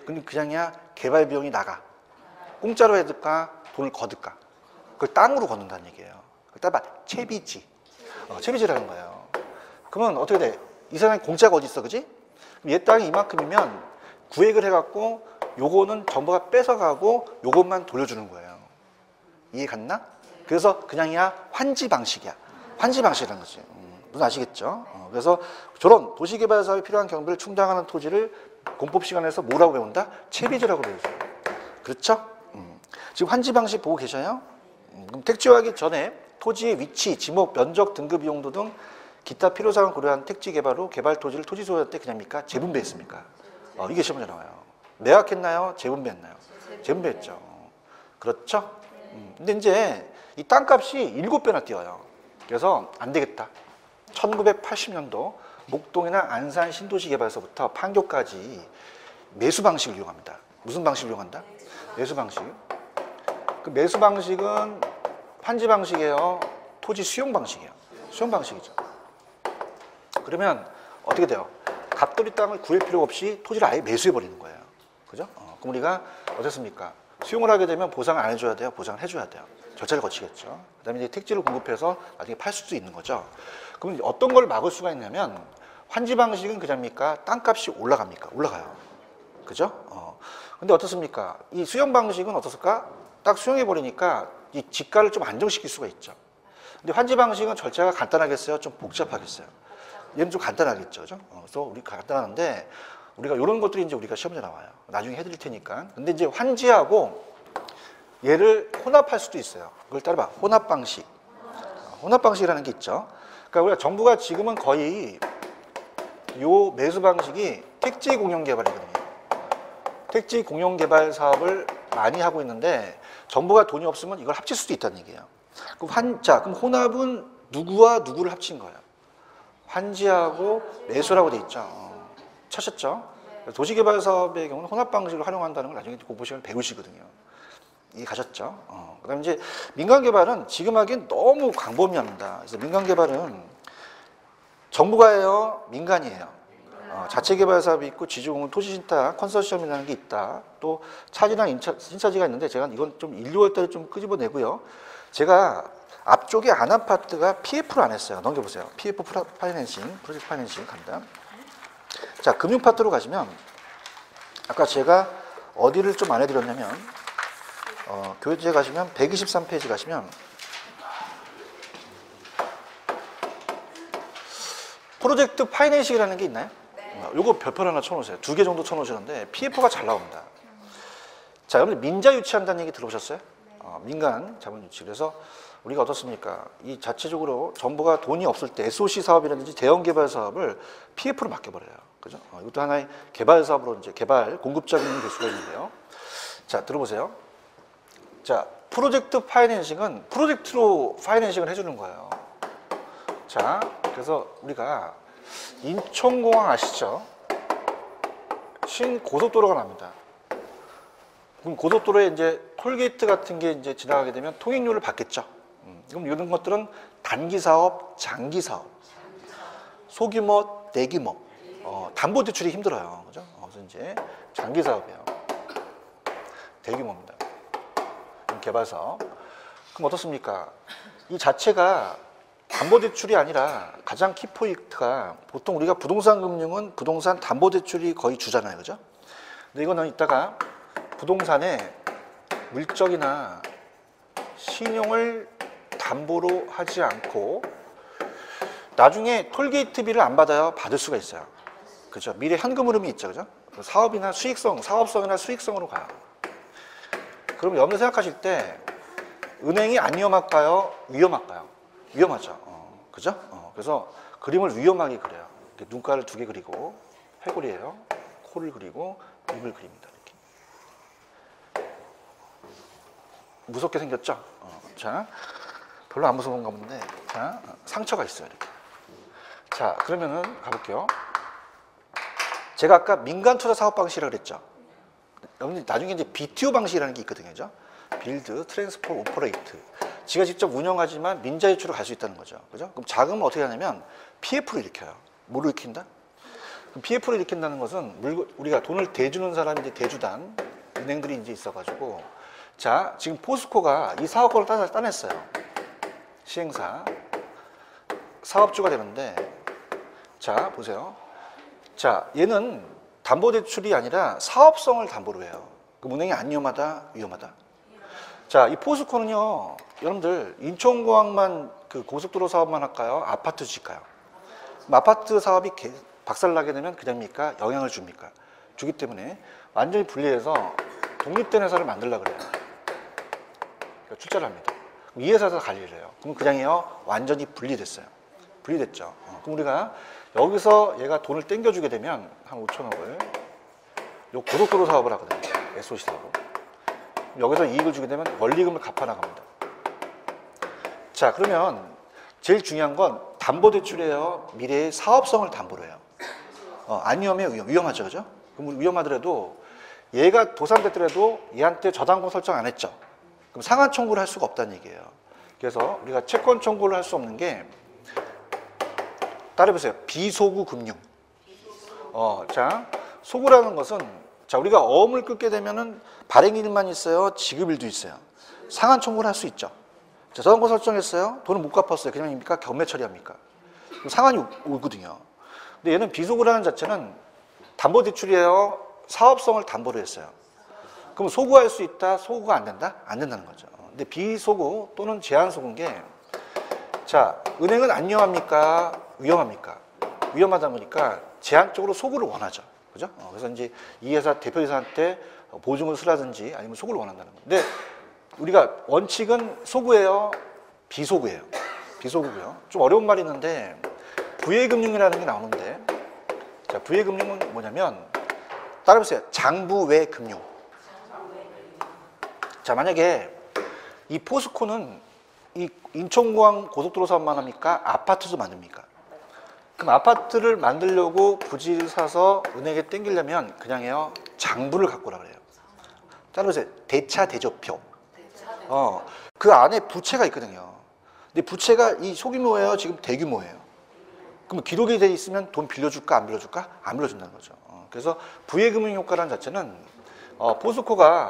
근데 그냥이야 개발 비용이 나가. 공짜로 해둘까? 돈을 거둘까? 그걸 땅으로 걷는다는 얘기예요. 따라 채비지. 채비지라는 거예요. 그러면 어떻게 돼? 이 사람이 공짜가 어디 있어, 그지? 그럼 얘 땅이 이만큼이면 구획을 해갖고 요거는 정부가 뺏어가고 요것만 돌려주는 거예요. 이해 갔나? 그래서 그냥이야 환지 방식이야. 환지 방식이라는 거지. 무슨 아시겠죠? 그래서 저런 도시개발 사업에 필요한 경비를 충당하는 토지를 공법 시간에서 뭐라고 배운다? 채비지라고 배우죠. 그렇죠? 지금 환지 방식 보고 계셔요? 그럼 택지화하기 전에 토지의 위치, 지목, 면적, 등급 이용도 등 기타 필요사항을 고려한 택지 개발 후 개발 토지를 토지 소유할 때 그냥입니까? 재분배했습니까? 이게 시험에 나와요. 매각했나요? 재분배했나요? 재분배했죠. 그렇죠? 근데 이제 이 땅값이 7배나 뛰어요. 그래서 안 되겠다. 1980년도 목동이나 안산 신도시 개발서부터 판교까지 매수 방식을 이용합니다. 무슨 방식을 이용한다? 매수 방식. 그 매수 방식은 환지 방식이에요? 토지 수용 방식이에요? 수용 방식이죠. 그러면 어떻게 돼요? 갑돌이 땅을 구할 필요 없이 토지를 아예 매수해버리는 거예요. 그죠? 그럼 우리가 어떻습니까? 수용을 하게 되면 보상을 안 해줘야 돼요? 보상을 해줘야 돼요. 절차를 거치겠죠. 그 다음에 이제 택지를 공급해서 나중에 팔 수도 있는 거죠. 그럼 어떤 걸 막을 수가 있냐면, 환지 방식은 그냥입니까? 땅값이 올라갑니까? 올라가요. 그죠? 근데 어떻습니까? 이 수용 방식은 어떻을까? 딱 수용해버리니까 이 지가를 좀 안정시킬 수가 있죠. 근데 환지 방식은 절차가 간단하겠어요? 좀 복잡하겠어요? 얘는 좀 간단하겠죠. 그죠? 그래서 우리 간단한데, 우리가 이런 것들이 이제 우리가 시험에 나와요. 나중에 해드릴 테니까. 근데 이제 환지하고 얘를 혼합할 수도 있어요. 그걸 따라봐. 혼합 방식. 혼합 방식이라는 게 있죠. 그러니까 우리가 정부가 지금은 거의 요 매수 방식이 택지 공영 개발이거든요. 택지 공영 개발 사업을 많이 하고 있는데 정부가 돈이 없으면 이걸 합칠 수도 있다는 얘기예요. 그럼 혼합은 누구와 누구를 합친 거예요? 환지하고 매수라고 돼 있죠. 찾았죠? 도시개발 사업의 경우는 혼합 방식을 활용한다는 걸 나중에 공부 시간에 배우시거든요. 이해 가셨죠? 그다음에 이제 민간 개발은 지금 하기엔 너무 광범위합니다. 그래서 민간 개발은 정부가 해요, 민간이에요. 자체 개발 사업이 있고 지주공은 토지신탁 컨소시엄이라는 게 있다. 또 차지랑 신차지가 있는데 제가 이건 좀 1, 2월달에 좀 끄집어내고요. 제가 앞쪽에 안아파트가 PF를 안 했어요. 넘겨보세요. PF 파이낸싱, 프로젝트 파이낸싱 간다. 자, 금융 파트로 가시면 아까 제가 어디를 좀 안 해드렸냐면 교재 가시면 123페이지 가시면 프로젝트 파이낸싱이라는 게 있나요? 요거 별표 하나 쳐놓으세요. 2개 정도 쳐놓으시는데 PF가 잘 나옵니다. 자, 여러분들 민자 유치한다는 얘기 들어보셨어요? 민간 자본 유치. 그래서 우리가 어떻습니까? 이 자체적으로 정부가 돈이 없을 때 SOC 사업이라든지 대형 개발 사업을 PF로 맡겨버려요. 그죠? 이것도 하나의 개발 사업으로 이제 개발 공급자 기능이 될 수가 있는데요. 자, 들어보세요. 자, 프로젝트 파이낸싱은 프로젝트로 파이낸싱을 해주는 거예요. 자, 그래서 우리가 인천공항 아시죠? 신고속도로가 납니다. 그럼 고속도로에 이제 톨게이트 같은 게 이제 지나가게 되면 통행료를 받겠죠. 그럼 이런 것들은 단기 사업, 장기 사업, 소규모, 대규모, 담보 대출이 힘들어요. 그죠? 그래서 이제 장기 사업이에요. 대규모입니다. 개발 사업. 그럼 어떻습니까? 이 자체가 담보 대출이 아니라 가장 키포인트가 보통 우리가 부동산 금융은 부동산 담보 대출이 거의 주잖아요. 그죠? 근데 이거는 이따가 부동산에 물적이나 신용을 담보로 하지 않고 나중에 톨게이트비를 안 받아요. 받을 수가 있어요. 그죠? 미래 현금 흐름이 있죠. 그죠? 사업이나 수익성, 사업성이나 수익성으로 가요. 그럼 여러분들 생각하실 때 은행이 안 위험할까요? 위험할까요? 위험하죠. 그죠? 그래서 그림을 위험하게 그려요. 이렇게 눈가를 2개 그리고 해골이에요. 코를 그리고 입을 그립니다. 이렇게. 무섭게 생겼죠? 자, 별로 안 무서운가 본데, 자, 상처가 있어요. 이렇게. 자, 그러면은 가볼게요. 제가 아까 민간 투자 사업 방식이라고 그랬죠? 여러분들 나중에 이제 BTO 방식이라는 게 있거든요. 그죠? 빌드, 트랜스포, 오퍼레이트. 지가 직접 운영하지만 민자유치로 갈 수 있다는 거죠. 그죠? 그럼 자금을 어떻게 하냐면 PF로 일으켜요. 뭐로 일으킨다? PF로 일으킨다는 것은 우리가 돈을 대주는 사람이 이제 대주단, 은행들이 이제 있어가지고 자, 지금 포스코가 이 사업권을 따냈어요. 시행사. 사업주가 되는데 자, 보세요. 자, 얘는 담보대출이 아니라 사업성을 담보로 해요. 그럼 은행이 안 위험하다? 위험하다? 자, 이 포스코는요, 여러분들 인천공항만 그 고속도로 사업만 할까요? 아파트 짓까요? 아파트 사업이 박살나게 되면 그냥입니까? 영향을 줍니까? 주기 때문에 완전히 분리해서 독립된 회사를 만들려고 그래요. 그러니까 출자를 합니다. 이 회사에서 관리를 해요. 그럼 그냥이요, 완전히 분리됐어요. 분리됐죠. 그럼 우리가 여기서 얘가 돈을 땡겨주게 되면 한 5천억을 요 고속도로 사업을 하거든요. SOC 사업을. 여기서 이익을 주게 되면 원리금을 갚아 나갑니다. 자, 그러면 제일 중요한 건 담보대출이에요. 미래의 사업성을 담보로 해요. 안 위험해요. 위험하죠. 그죠? 그럼 위험하더라도 얘가 도산됐더라도 얘한테 저당권 설정 안 했죠. 그럼 상한 청구를 할 수가 없다는 얘기예요. 그래서 우리가 채권 청구를 할 수 없는 게 따라해보세요. 비소구 금융. 자, 소구라는 것은 자, 우리가 어음을 끊게 되면은 발행일만 있어요. 지급일도 있어요. 상한 청구를 할 수 있죠. 자, 저당권 설정했어요. 돈을 못 갚았어요. 그냥입니까? 경매 처리합니까? 그럼 상한이 오거든요. 근데 얘는 비소구라는 자체는 담보대출이에요. 사업성을 담보로 했어요. 그럼 소구할 수 있다? 소구가 안 된다? 안 된다는 거죠. 근데 비소구 또는 제한소구인 게 자, 은행은 안 위험합니까? 위험합니까? 위험하다 보니까 제한적으로 소구를 원하죠. 그죠? 그래서 이제 이 회사 대표이사한테 보증을 쓰라든지 아니면 소구를 원한다는 거예요. 근데 우리가 원칙은 소구예요? 비소구예요? 비소구고요. 좀 어려운 말이 있는데 부예금융이라는 게 나오는데 자, 부예금융은 뭐냐면 따라해보세요. 장부외 금융. 자, 만약에 이 포스코는 이 인천공항 고속도로 사업만 합니까? 아파트도 만듭니까? 그럼 아파트를 만들려고 부지를 사서 은행에 땡기려면 그냥 해요. 장부를 갖고 오라 그래요. 따라서 대차 대조표. 그 안에 부채가 있거든요. 근데 부채가 이 소규모예요? 지금 대규모예요? 그럼 기록이 돼 있으면 돈 빌려줄까? 안 빌려줄까? 안 빌려준다는 거죠. 그래서 부예금융 효과라는 자체는 포스코가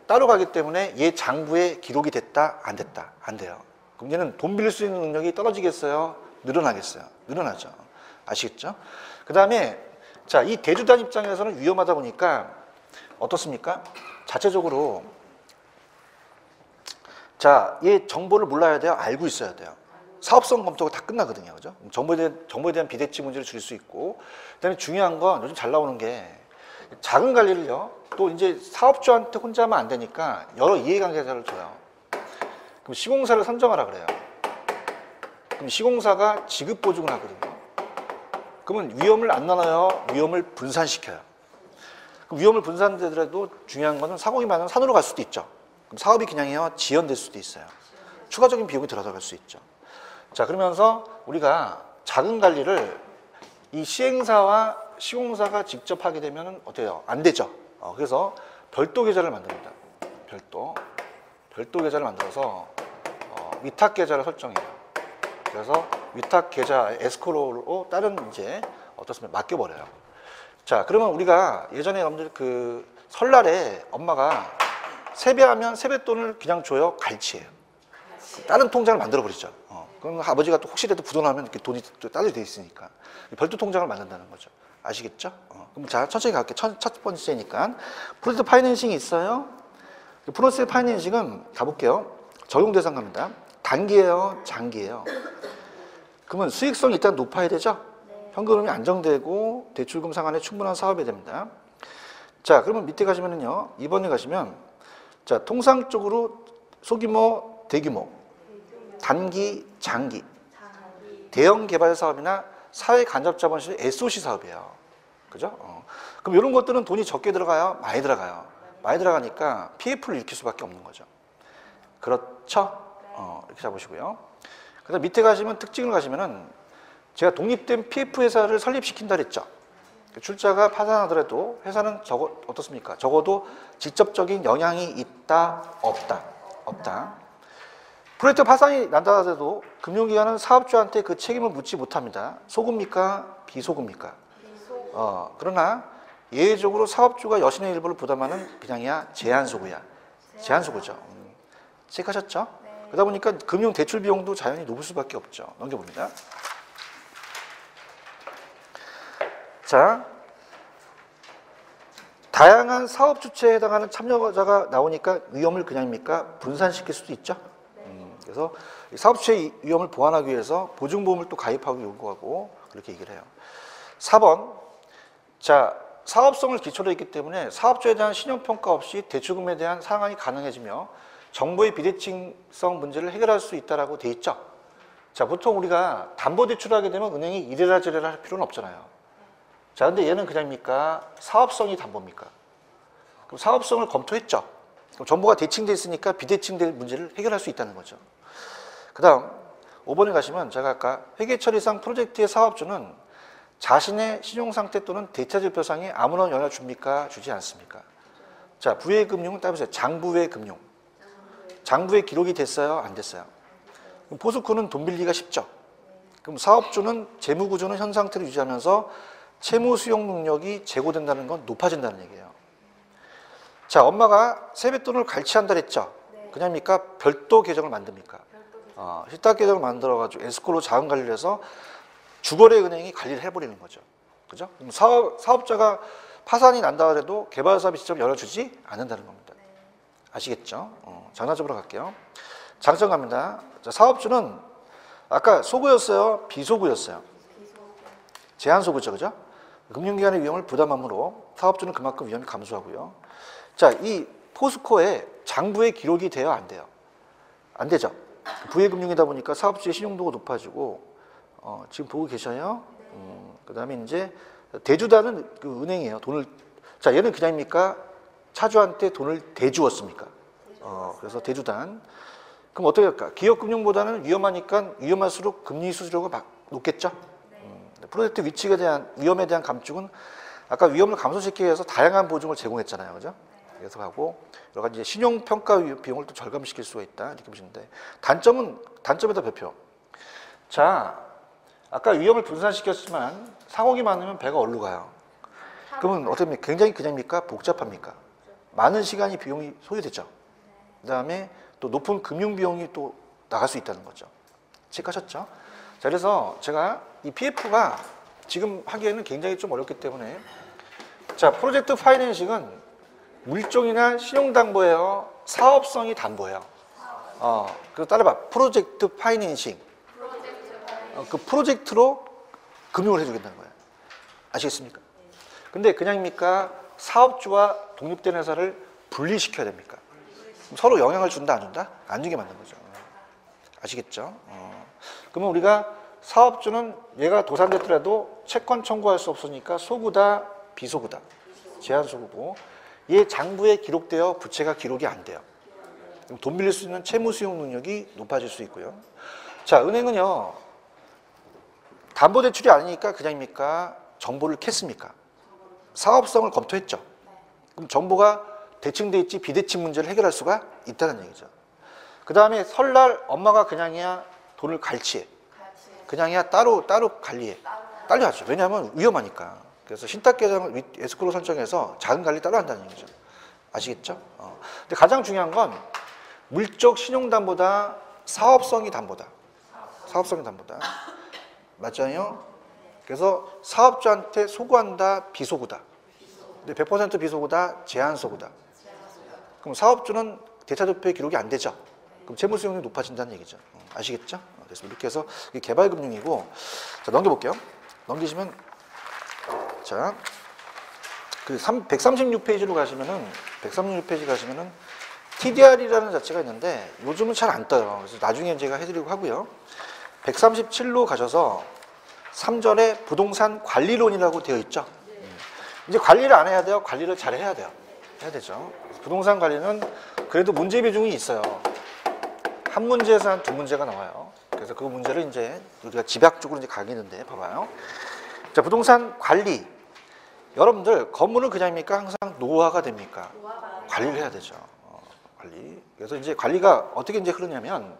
따로 가기 때문에 얘 장부에 기록이 됐다? 안 됐다? 안 돼요. 그럼 얘는 돈 빌릴 수 있는 능력이 떨어지겠어요? 늘어나겠어요? 늘어나죠. 아시겠죠? 그 다음에 자, 이 대주단 입장에서는 위험하다 보니까 어떻습니까? 자체적으로 자, 얘 정보를 몰라야 돼요? 알고 있어야 돼요. 사업성 검토가 다 끝나거든요. 그죠? 정보에 대한 비대치 문제를 줄일 수 있고 그 다음에 중요한 건 요즘 잘 나오는 게 자금 관리를요. 또 이제 사업주한테 혼자 하면 안 되니까 여러 이해관계자를 줘요. 그럼 시공사를 선정하라 그래요. 그럼 시공사가 지급 보증을 하거든요. 그러면 위험을 안 나눠요? 위험을 분산시켜요. 그럼 위험을 분산되더라도 중요한 거는 사고가 많으면 산으로 갈 수도 있죠. 그럼 사업이 그냥요 지연될 수도 있어요. 추가적인 비용이 들어갈 수 있죠. 자, 그러면서 우리가 자금 관리를 이 시행사와 시공사가 직접 하게 되면 어때요? 안 되죠. 그래서 별도 계좌를 만듭니다. 별도 계좌를 만들어서 위탁 계좌를 설정해요. 그래서 위탁 계좌 에스크로우로 다른 이제 어떻습니까? 맡겨버려요. 자, 그러면 우리가 예전에 여러분들 그 설날에 엄마가 세배하면 세뱃돈을 그냥 줘요? 갈치예요. 다른 통장을 만들어버리죠. 그럼 아버지가 또 혹시라도 부도나면 이렇게 돈이 또 따로 돼 있으니까 별도 통장을 만든다는 거죠. 아시겠죠? 그럼 자, 천천히 갈게요. 첫 번째니까 프로젝트 파이낸싱이 있어요. 프로젝트 파이낸싱은 가볼게요. 적용 대상 갑니다. 단기예요, 장기예요. 그러면 수익성이 일단 높아야 되죠. 현금이 안정되고 대출금 상환에 충분한 사업이 됩니다. 자, 그러면 밑에 가시면은요, 2번에 가시면 자, 통상적으로 소규모, 대규모, 단기, 장기, 대형 개발 사업이나 사회 간접 자본시의 SOC 사업이에요. 그죠? 그럼 이런 것들은 돈이 적게 들어가요? 많이 들어가요. 많이 들어가니까 PF를 일으킬 수밖에 없는 거죠. 그렇죠? 이렇게 잡으시고요. 그 다음 밑에 가시면 특징을 가시면은 제가 독립된 PF 회사를 설립시킨다 그랬죠. 출자가 파산하더라도 회사는 어떻습니까? 적어도 직접적인 영향이 있다, 없다. 없다. 프로젝트 파산이 난다 하더라도 금융기관은 사업주한테 그 책임을 묻지 못합니다. 소급입니까? 비소급입니까? 그러나 예외적으로 사업주가 여신의 일부를 부담하는 그냥이야 제한소구야. 제한소구죠. 체크하셨죠? 그러다 보니까 금융 대출 비용도 자연히 높을 수밖에 없죠. 넘겨봅니다. 자, 다양한 사업 주체에 해당하는 참여자가 나오니까 위험을 그냥입니까? 분산시킬 수도 있죠. 그래서 사업 주체의 위험을 보완하기 위해서 보증보험을 또 가입하고 요구하고 그렇게 얘기를 해요. 4번. 자, 사업성을 기초로 했기 때문에 사업주에 대한 신용평가 없이 대출금에 대한 상환이 가능해지며 정부의 비대칭성 문제를 해결할 수 있다라고 돼 있죠. 자, 보통 우리가 담보대출을 하게 되면 은행이 이래라 저래라 할 필요는 없잖아요. 자, 근데 얘는 그냥입니까? 사업성이 담보입니까? 그럼 사업성을 검토했죠. 그럼 정보가 대칭돼 있으니까 비대칭될 문제를 해결할 수 있다는 거죠. 그 다음 5번에 가시면 제가 아까 회계처리상 프로젝트의 사업주는 자신의 신용상태 또는 대차지표상에 아무런 영향을 줍니까? 주지 않습니까? 자, 부의 금융은 따보세요. 장부의 금융. 장부의 기록이 됐어요? 안 됐어요? 그럼 포스코는 돈 빌리기가 쉽죠. 그럼 사업주는 재무구조는 현 상태를 유지하면서 채무 수용 능력이 제고된다는 건 높아진다는 얘기예요. 자, 엄마가 세뱃돈을 갈취한다 그랬죠? 그냥입니까? 별도 계정을 만듭니까? 실탁 계정을 만들어가지고 에스코로 자금 관리를 해서 주거래 은행이 관리를 해버리는 거죠. 그죠? 그럼 사업자가 파산이 난다 그래도 개발 사업이 직접 열어주지 않는다는 겁니다. 아시겠죠? 장단점으로 갈게요. 장점 갑니다. 자, 사업주는 아까 소구였어요? 비소구였어요? 제한소구죠. 그죠? 금융기관의 위험을 부담함으로 사업주는 그만큼 위험이 감소하고요. 자, 이 포스코에 장부에 기록이 돼요? 안 돼요? 안 되죠. 부의 금융이다 보니까 사업주의 신용도가 높아지고 지금 보고 계셔요? 그 다음에 이제 대주다는 그 은행이에요. 돈을, 자, 얘는 그냥입니까? 차주한테 돈을 대주었습니까? 그래서 대주단. 그럼 어떻게 할까? 기업금융보다는 위험하니까 위험할수록 금리 수수료가 높겠죠? 프로젝트 위치에 대한 위험에 대한 감축은 아까 위험을 감소시키기 위해서 다양한 보증을 제공했잖아요. 그죠? 그래서 하고 여러 가지 신용평가 비용을 또 절감시킬 수가 있다. 이렇게 보시는데 단점에다 별표. 자, 아까 위험을 분산시켰지만 상혹이 많으면 배가 어디로 가요? 그러면 어떻게 합니까? 굉장히 그냥입니까? 복잡합니까? 많은 시간이 비용이 소요되죠. 그 다음에 또 높은 금융 비용이 또 나갈 수 있다는 거죠. 체크하셨죠? 자, 그래서 제가 이 PF가 지금 하기에는 굉장히 좀 어렵기 때문에 자, 프로젝트 파이낸싱은 물종이나 신용담보예요? 사업성이 담보예요? 그래서 따라봐. 프로젝트 파이낸싱. 그 프로젝트로 금융을 해주겠다는 거예요. 아시겠습니까? 근데 그냥입니까? 사업주와 독립된 회사를 분리시켜야 됩니까? 서로 영향을 준다, 안 준다? 안 주게 만든 거죠. 아시겠죠? 그러면 우리가 사업주는 얘가 도산됐더라도 채권 청구할 수 없으니까 소구다, 비소구다. 제한소구고 얘 장부에 기록되어 부채가 기록이 안 돼요. 돈 빌릴 수 있는 채무 수용 능력이 높아질 수 있고요. 자, 은행은요, 담보대출이 아니니까 그냥입니까? 정보를 캤습니까? 사업성을 검토했죠. 그럼 정보가 대칭돼 있지 비대칭 문제를 해결할 수가 있다는 얘기죠. 그 다음에 설날 엄마가 그냥이야 돈을 갈취해. 그냥이야 따로 관리해. 딸려 하죠. 왜냐하면 위험하니까. 그래서 신탁계좌를 에스크로 설정해서 작은 관리 따로 한다는 얘기죠. 아시겠죠? 근데 가장 중요한 건 물적 신용담보다 사업성이 담보다. 사업성이 담보다. 맞잖아요? 그래서 사업주한테 소구한다, 비소구다. 근데 100% 비소구다, 제한소구다. 그럼 사업주는 대차도표에 기록이 안 되죠? 그럼 재무수용률이 높아진다는 얘기죠. 아시겠죠? 그래서 이렇게 해서 이게 개발금융이고, 자, 넘겨볼게요. 넘기시면, 자, 그 136페이지로 가시면은, 136페이지 가시면은, TDR이라는 자체가 있는데, 요즘은 잘 안 떠요. 그래서 나중에 제가 해드리고 하고요. 137로 가셔서, 3절에 부동산 관리론이라고 되어 있죠. 이제 관리를 안 해야 돼요. 관리를 잘 해야 돼요. 해야 되죠. 부동산 관리는 그래도 문제 비중이 있어요. 한 문제에서 한 두 문제가 나와요. 그래서 그 문제를 이제 우리가 집약적으로 이제 가겠는데 봐봐요. 자, 부동산 관리. 여러분들 건물은 그냥입니까? 항상 노후화가 됩니까? 관리를 해야 되죠. 관리. 그래서 이제 관리가 어떻게 이제 흐르냐면,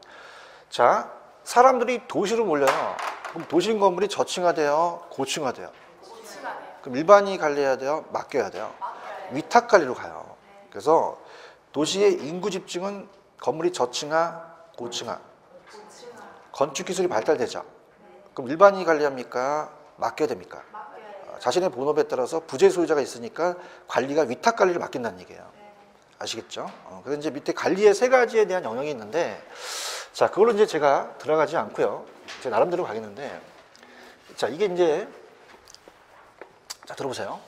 자, 사람들이 도시로 몰려요. 그럼 도시 건물이 저층화돼요, 고층화돼요. 그럼 일반이 관리해야 돼요, 맡겨야 돼요. 위탁 관리로 가요. 그래서 도시의 인구 집중은 건물이 저층화, 고층화. 건축 기술이 발달되죠. 그럼 일반이 관리합니까? 맡겨야 됩니까? 자신의 본업에 따라서 부재 소유자가 있으니까 관리가 위탁 관리를 맡긴다는 얘기예요. 아시겠죠? 그래서 이제 밑에 관리의 세 가지에 대한 영역이 있는데, 자, 그걸로 이제 제가 들어가지 않고요. 제 나름대로 가겠는데, 자, 이게 이제, 자, 들어보세요.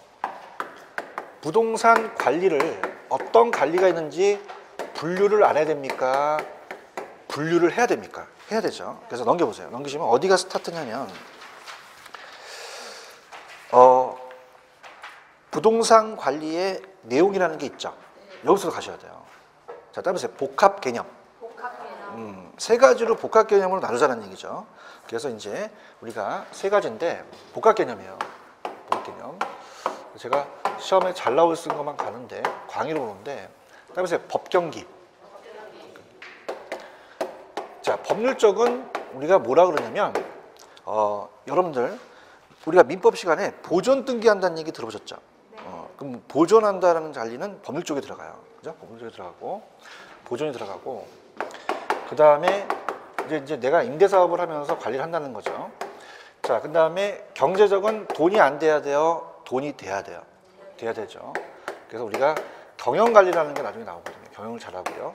부동산 관리를 어떤 관리가 있는지 분류를 안 해야 됩니까? 분류를 해야 됩니까? 해야 되죠. 그래서 넘겨보세요. 넘기시면 어디가 스타트냐면, 부동산 관리의 내용이라는 게 있죠. 여기서 가셔야 돼요. 자, 따라보세요. 복합 개념. 세 가지로 복합 개념으로 나누자는 얘기죠. 그래서 이제 우리가 세 가지인데 복합 개념이에요. 복합 개념. 제가 시험에 잘 나올 수 있는 것만 가는데 광의로 보는데, 따라보세요. 법경기. 자, 법률적은 우리가 뭐라 그러냐면, 여러분들 우리가 민법 시간에 보존 등기한다는 얘기 들어보셨죠? 그럼 보존한다는 관리는 법률 쪽에 들어가요. 그죠? 법률 쪽에 들어가고, 보존이 들어가고, 그 다음에 이제 내가 임대사업을 하면서 관리를 한다는 거죠. 자, 그 다음에 경제적은 돈이 안 돼야 돼요? 돈이 돼야 돼요? 돼야 되죠. 그래서 우리가 경영관리라는 게 나중에 나오거든요. 경영을 잘하고요.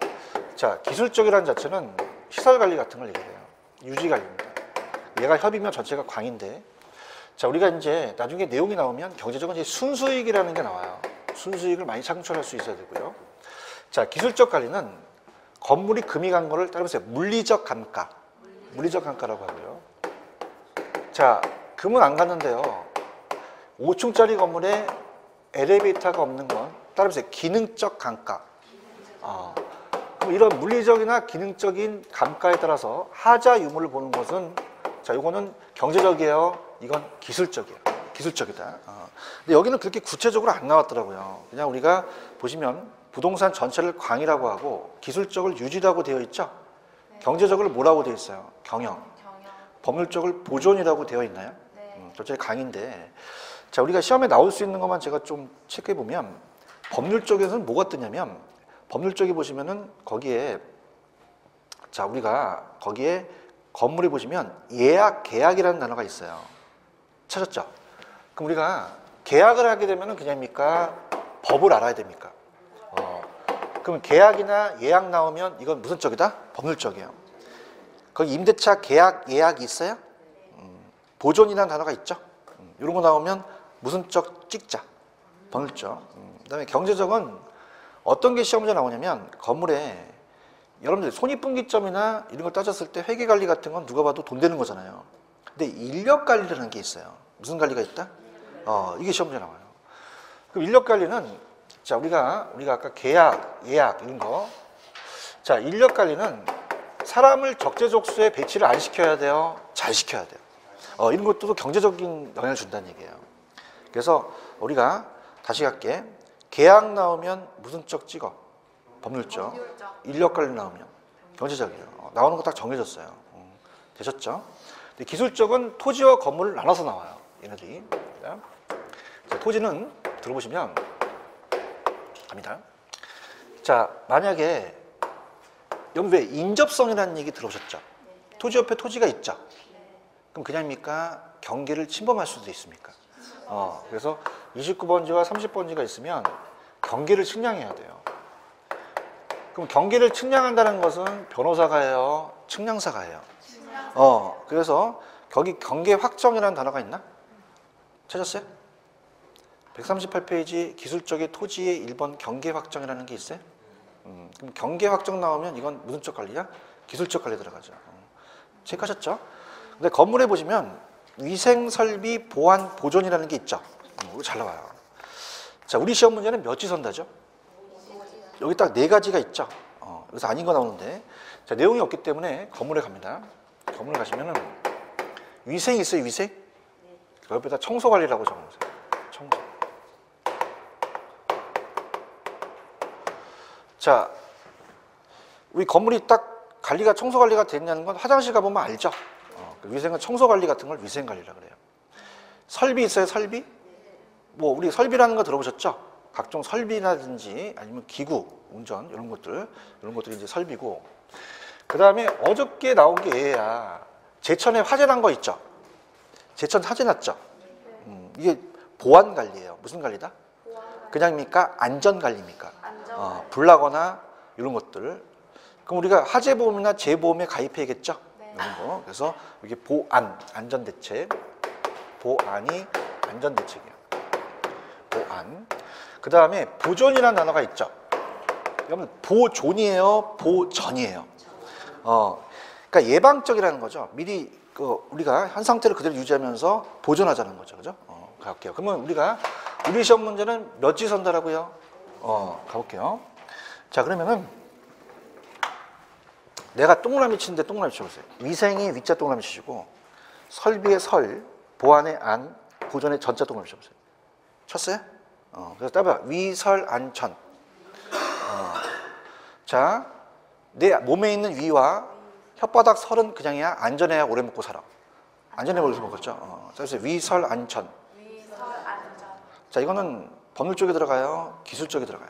자, 기술적이라는 자체는 시설관리 같은 걸 얘기해요. 유지관리입니다. 얘가 협이면 전체가 광인데, 자, 우리가 이제 나중에 내용이 나오면 경제적은 이제 순수익이라는 게 나와요. 순수익을 많이 창출할 수 있어야 되고요. 자, 기술적 관리는 건물이 금이 간 거를 따라보세요. 물리적 감가. 물리적 감가라고 하고요. 자, 금은 안 갔는데요. 5층짜리 건물에 엘리베이터가 없는 건 따라보세요. 기능적 감가. 그럼 이런 물리적이나 기능적인 감가에 따라서 하자 유무를 보는 것은, 자, 이거는 경제적이에요. 이건 기술적이에요. 기술적이다. 근데 여기는 그렇게 구체적으로 안 나왔더라고요. 그냥 우리가 보시면 부동산 전체를 광이라고 하고 기술적을 유지라고 되어 있죠. 경제적을 뭐라고 되어 있어요? 경영. 법률적을 보존이라고 되어 있나요? 전체 강인데, 자, 우리가 시험에 나올 수 있는 것만 제가 좀 체크해 보면, 법률 쪽에서는 뭐가 뜨냐면, 법률 쪽에 보시면은 거기에, 자, 우리가 거기에 건물에 보시면 예약, 계약이라는 단어가 있어요. 찾았죠? 그럼 우리가 계약을 하게 되면은 그냥입니까? 법을 알아야 됩니까? 그럼 계약이나 예약 나오면 이건 무슨 쪽이다? 법률 쪽이에요. 거기 임대차 계약, 예약이 있어요? 보존이라는 단어가 있죠? 이런 거 나오면 무슨 쪽 찍자? 법률 쪽. 그다음에 경제적은 어떤 게 시험에 나오냐면, 건물에 여러분들 손익분기점이나 이런 걸 따졌을 때 회계관리 같은 건 누가 봐도 돈 되는 거잖아요. 근데 인력관리라는 게 있어요. 무슨 관리가 있다? 이게 시험에 나와요. 그럼 인력관리는, 자, 우리가 아까 계약, 예약 이런 거, 자, 인력관리는 사람을 적재적소에 배치를 안 시켜야 돼요? 잘 시켜야 돼요. 이런 것도 경제적인 영향을 준다는 얘기예요. 그래서 우리가 다시 갈게. 계약 나오면 무슨 적 찍어? 법률적. 인력관리 나오면 경제적이에요. 나오는 거 딱 정해졌어요. 되셨죠? 근데 기술적은 토지와 건물을 나눠서 나와요. 얘네들이. 자, 토지는 들어보시면 갑니다. 자, 만약에 여기 왜 인접성이라는 얘기 들어보셨죠? 토지 옆에 토지가 있죠? 그럼 그냥입니까? 경계를 침범할 수도 있습니까? 그래서 29번지와 30번지가 있으면 경계를 측량해야 돼요. 그럼 경계를 측량한다는 것은 변호사가 해요? 측량사가 해요? 그래서 거기 경계 확정이라는 단어가 있나? 찾았어요? 138페이지 기술적의 토지의 1번 경계 확정이라는 게 있어요? 그럼 경계 확정 나오면 이건 무슨 적 관리야? 기술적 관리 들어가죠. 체크하셨죠? 근데 건물에 보시면 위생, 설비, 보안, 보존이라는 게 있죠. 이거 잘 나와요. 자, 우리 시험 문제는 몇 지 선다죠? 여기 딱 4가지가 있죠. 여기서 아닌 거 나오는데, 자, 내용이 없기 때문에 건물에 갑니다. 건물에 가시면은 위생이 있어요, 위생? 옆에다 청소 관리라고 적어놓으세요. 청소. 자, 우리 건물이 딱 관리가, 청소 관리가 됐냐는 건 화장실 가보면 알죠? 위생은 청소 관리 같은 걸 위생 관리라 그래요. 설비 있어요, 설비? 뭐, 우리 설비라는 거 들어보셨죠? 각종 설비라든지 아니면 기구, 운전, 이런 것들이 이제 설비고. 그 다음에 어저께 나온 게 얘야. 제천에 화재 난 거 있죠? 제천 화재 났죠? 이게 보안 관리예요. 무슨 관리다? 그냥입니까? 안전 관리입니까? 불 나거나 이런 것들. 그럼 우리가 화재보험이나 재보험에 가입해야겠죠? 이런 거. 그래서 이게 보안, 안전대책. 보안이 안전대책이에요. 보안. 그 다음에 보존이라는 단어가 있죠? 그러면 보존이에요? 보전이에요? 그러니까 예방적이라는 거죠. 미리 우리가 한 상태를 그대로 유지하면서 보존하자는 거죠. 그죠? 가볼게요. 그러면 우리 시험 문제는 몇 지 선다라고요? 가볼게요. 자, 그러면은 내가 동그라미 치는데 동그라미 쳐보세요. 위생이 위자 동그라미 치시고, 설비의 설, 보안의 안, 보존의 전자 동그라미 쳐보세요. 쳤어요? 그래서 따봐. 위설 안천. 자, 내 몸에 있는 위와 혓바닥 설은 그냥이야? 안전해야 오래 먹고 살아? 안전해 오래 먹었죠? 그래서 위설 안천. 자, 이거는 법률 쪽에 들어가요? 기술 쪽에 들어가요?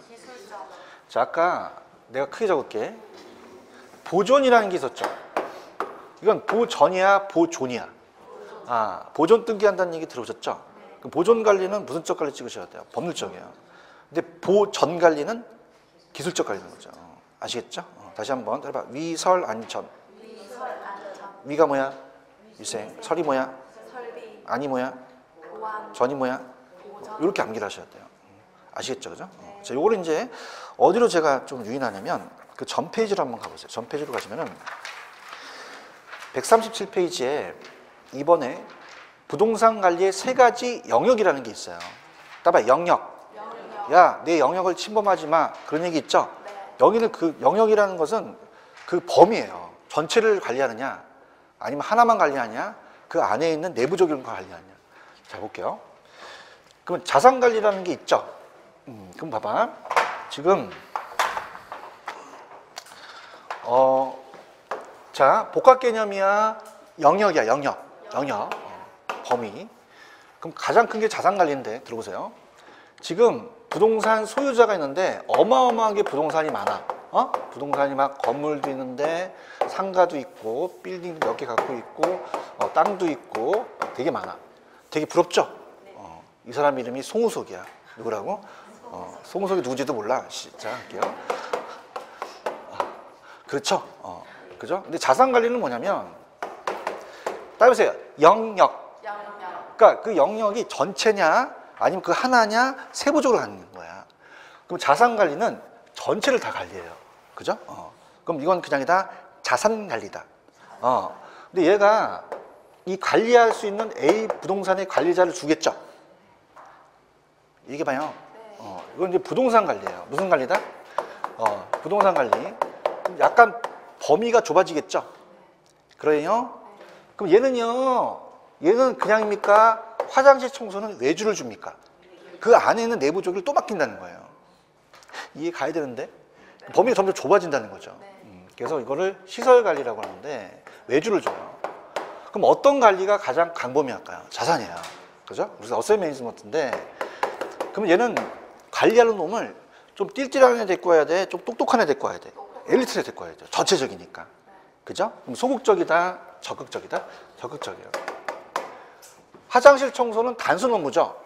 자, 아까 내가 크게 적을게. 보존이라는 게 있었죠? 이건 보전이야? 보존이야? 보존 등기한다는 얘기 들어보셨죠? 그럼 보존 관리는 무슨 적 관리 찍으셔야 돼요? 법률 쪽이에요. 근데 보전 관리는 기술적 관리는 거죠. 아시겠죠? 다시 한번 해봐. 위설 안천. 위가 뭐야? 위생. 설이 뭐야? 안이 뭐야? 전이 뭐야? 이렇게 암기를 하셔야 돼요. 아시겠죠? 그죠? 자, 요거를 이제 어디로 제가 좀 유인하냐면 그 전 페이지로 한번 가보세요. 전 페이지로 가시면은 137페이지에 이번에 부동산 관리의 3가지 영역이라는 게 있어요. 따봐, 영역. 야, 내 영역을 침범하지 마. 그런 얘기 있죠? 여기는 그 영역이라는 것은 그 범위예요. 전체를 관리하느냐, 아니면 하나만 관리하냐, 그 안에 있는 내부적인 걸 관리하느냐. 자, 볼게요. 그러면 자산 관리라는 게 있죠? 그럼 봐봐. 지금 자, 복합 개념이야, 영역이야, 영역. 범위. 그럼 가장 큰 게 자산 관리인데, 들어보세요. 지금 부동산 소유자가 있는데 어마어마하게 부동산이 많아. 부동산이 막 건물도 있는데 상가도 있고 빌딩 몇 개 갖고 있고 땅도 있고 되게 많아. 되게 부럽죠? 이 사람 이름이 송우석이야. 누구라고? 송우석이 누군지도 몰라. 자, 할게요. 그렇죠? 그죠? 근데 자산 관리는 뭐냐면, 따라보세요. 영역. 그러니까 그 영역이 전체냐, 아니면 그 하나냐, 세부적으로 가는 거야. 그럼 자산 관리는 전체를 다 관리해요. 그죠? 그럼 이건 그냥이다 자산 관리다. 근데 얘가 이 관리할 수 있는 A 부동산의 관리자를 주겠죠? 이게 봐요. 이건 이제 부동산 관리예요. 무슨 관리다? 부동산 관리. 약간 범위가 좁아지겠죠? 그래요? 그럼 얘는 그냥입니까? 화장실 청소는 외주를 줍니까? 그 안에 있는 내부 조기를 또 맡긴다는 거예요. 이해 가야 되는데? 범위가 점점 좁아진다는 거죠. 그래서 이거를 시설관리라고 하는데 외주를 줘요. 그럼 어떤 관리가 가장 광범위할까요? 자산이에요. 그죠? 그래서 어셈 매니지먼트인데, 그럼 얘는 관리하는 놈을 좀 띨띨한 애 데리고 와야 돼? 좀 똑똑한 애 데리고 와야 돼? 엘리트를 데리고 와야 돼. 전체적이니까. 그죠? 그럼 소극적이다? 적극적이다? 적극적이에요. 화장실 청소는 단순 업무죠?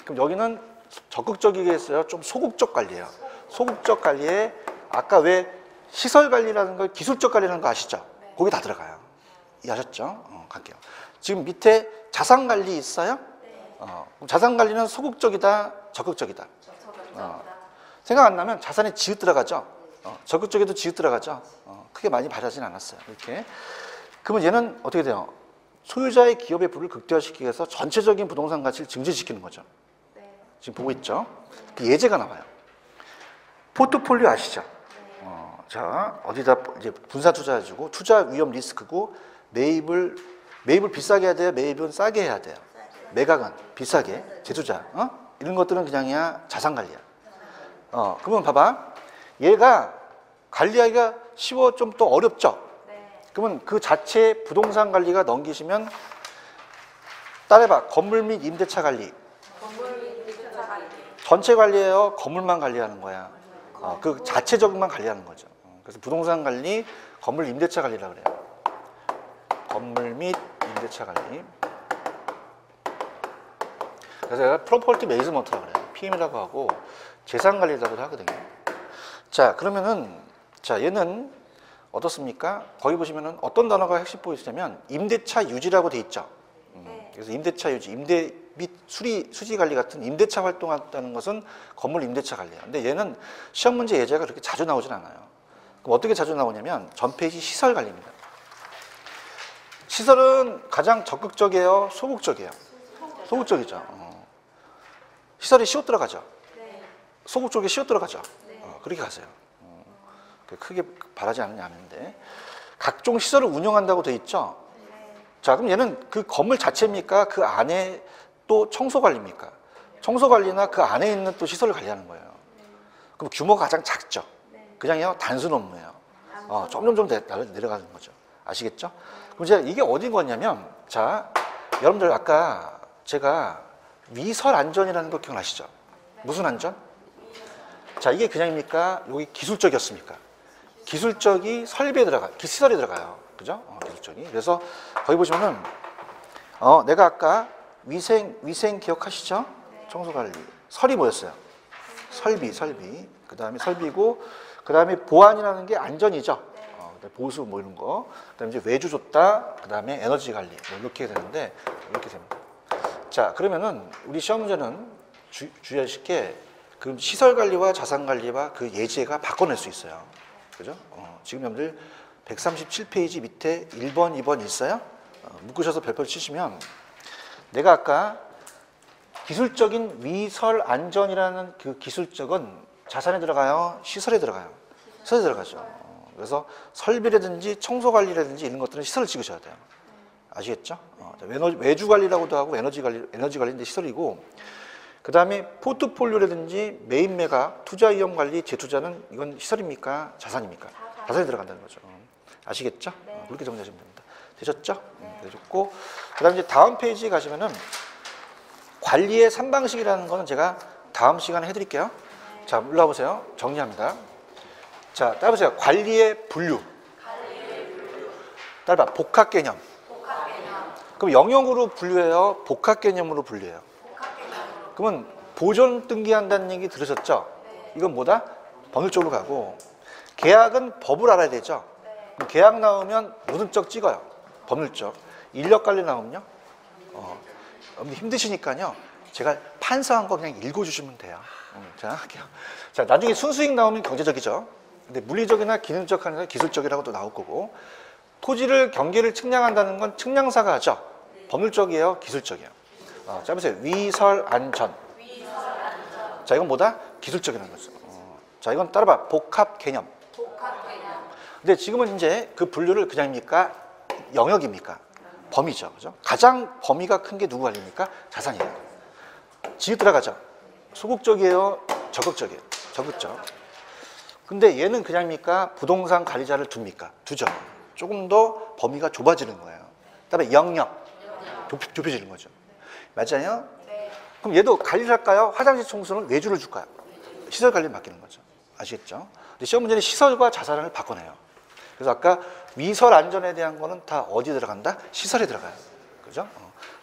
그럼 여기는 적극적이게 했어요? 좀 소극적 관리예요. 소극적 관리에 아까 왜 시설 관리라는 걸 기술적 관리라는 거 아시죠? 거기 다 들어가요. 이해하셨죠? 갈게요. 지금 밑에 자산 관리 있어요? 그럼 자산 관리는 소극적이다, 적극적이다? 생각 안 나면 자산에 지읒 들어가죠? 적극적에도 지읒 들어가죠? 크게 많이 바라진 않았어요. 이렇게. 그러면 얘는 어떻게 돼요? 소유자의 기업의 부를 극대화시키기 위해서 전체적인 부동산 가치를 증진시키는 거죠. 지금 보고 있죠? 그 예제가 나와요. 포트폴리오 아시죠? 자, 어디다 이제 분산 투자해주고 투자 위험 리스크고 매입을 비싸게 해야 돼요? 매입은 싸게 해야 돼요? 매각은 비싸게, 재투자, 이런 것들은 그냥이야 자산 관리야. 그러면 봐봐, 얘가 관리하기가 쉬워, 좀 더 어렵죠? 그러면 그 자체 부동산 관리가 넘기시면 따라해봐. 건물 및 임대차 관리. 전체 관리예요? 건물만 관리하는 거야? 그 자체적만 관리하는 거죠. 그래서 부동산 관리, 건물 임대차 관리라고 그래요. 건물 및 임대차 관리. 그래서 제가 프로퍼티 매니지먼트라고 그래요. PM이라고 하고 재산 관리라고도 하거든요. 자, 그러면은 얘는 어떻습니까? 거기 보시면은 어떤 단어가 핵심 보이시냐면 임대차 유지라고 돼 있죠. 그래서 임대차 유지, 임대 및 수지 관리 같은 임대차 활동한다는 것은 건물 임대차 관리예요. 근데 얘는 시험 문제 예제가 그렇게 자주 나오진 않아요. 그럼 어떻게 자주 나오냐면 전 페이지 시설 관리입니다. 시설은 가장 적극적이에요, 소극적이에요? 소극적이죠. 시설이 쉬워 들어가죠. 소극적이 쉬워 들어가죠. 그렇게 가세요. 크게 바라지 않는데 각종 시설을 운영한다고 돼 있죠. 자, 그럼 얘는 그 건물 자체입니까? 그 안에 또 청소 관리입니까? 청소 관리나 그 안에 있는 또 시설을 관리하는 거예요. 그럼 규모가 가장 작죠. 그냥요 단순 업무예요. 점점 내려가는 거죠. 아시겠죠? 그럼 제가 이게 어딘 거냐면, 자, 여러분들 아까 제가 위설 안전이라는 거 기억나시죠? 무슨 안전? 자, 이게 그냥입니까? 여기 기술적이었습니까? 기술적이 설비에 시설에 들어가요. 그죠? 기술적이. 그래서 거기 보시면은 내가 아까 위생 기억하시죠? 청소관리. 설이 뭐였어요? 설비. 그 다음에 설비고, 그 다음에 보안이라는 게 안전이죠. 보수 뭐 이런 거. 그 다음에 이제 외주 줬다. 그 다음에 에너지 관리. 뭐 이렇게 되는데, 이렇게 됩니다. 자, 그러면은 우리 시험 문제는 주의하실 게 그 시설 관리와 자산 관리와 그 예제가 바꿔낼 수 있어요. 그죠? 지금 여러분들 137페이지 밑에 1번, 2번 있어요? 묶으셔서 별표를 치시면 내가 아까 기술적인 위설 안전이라는 그 기술적은 자산에 들어가요? 시설에 들어가요? 시설에 들어가죠. 그래서 설비라든지 청소 관리라든지 이런 것들은 시설을 찍으셔야 돼요. 아시겠죠? 외주 관리라고도 하고 에너지 관리인데 시설이고, 그 다음에 포트폴리오라든지 매입 매각, 투자 위험 관리, 재투자는 이건 시설입니까? 자산입니까? 자산에 들어간다는 거죠. 아시겠죠? 그렇게 정리하시면 됩니다. 되셨죠? 되셨고, 그 다음에 이제 다음 페이지에 가시면은 관리의 3방식이라는 거는 제가 다음 시간에 해드릴게요. 자, 올라보세요. 정리합니다. 자, 따라보세요. 관리의 분류. 따라봐. 복합 개념. 그럼 영역으로 분류해요? 복합 개념으로 분류해요? 그러면 보존 등기한다는 얘기 들으셨죠? 이건 뭐다? 법률적으로 가고, 계약은 법을 알아야 되죠? 그럼 계약 나오면 무슨 적 찍어요? 법률적. 인력 관리 나오면요? 힘드시니까요. 제가 판서한 거 그냥 읽어주시면 돼요. 자, 할게요. 자, 나중에 순수익 나오면 경제적이죠. 근데 물리적이나 기능적 하는 기술적이라고도 나올 거고, 토지를 경계를 측량한다는 건 측량사가 하죠. 법률적이에요, 기술적이에요. 자, 보세요. 위설 안전. 자, 이건 뭐다? 기술적이라는 거죠. 자, 이건 따라봐. 복합 개념. 근데 지금은 이제 그 분류를 그냥입니까? 영역입니까? 범위죠. 그죠? 가장 범위가 큰 게 누구 관리입니까? 자산이에요. 지읒 들어가죠. 소극적이에요? 적극적이에요? 적극적. 근데 얘는 그냥입니까? 부동산 관리자를 둡니까? 두죠. 조금 더 범위가 좁아지는 거예요. 그다음에 영역. 좁혀지는 거죠. 맞아요? 그럼 얘도 관리를 할까요? 화장실 청소는 외주를 줄까요? 시설 관리를 맡기는 거죠. 아시겠죠? 근데 시험 문제는 시설과 자산을 바꿔내요. 그래서 아까 위설 안전에 대한 거는 다 어디에 들어간다? 시설에 들어가요. 그죠?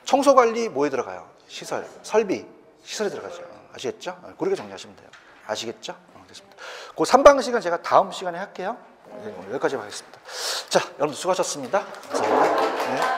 청소 관리 뭐에 들어가요? 시설, 설비, 시설에 들어가죠. 아시겠죠? 그렇게 정리하시면 돼요. 아시겠죠? 됐습니다. 그 3방식은 제가 다음 시간에 할게요. 여기까지 하겠습니다. 자, 여러분 수고하셨습니다. 감사합니다. 네.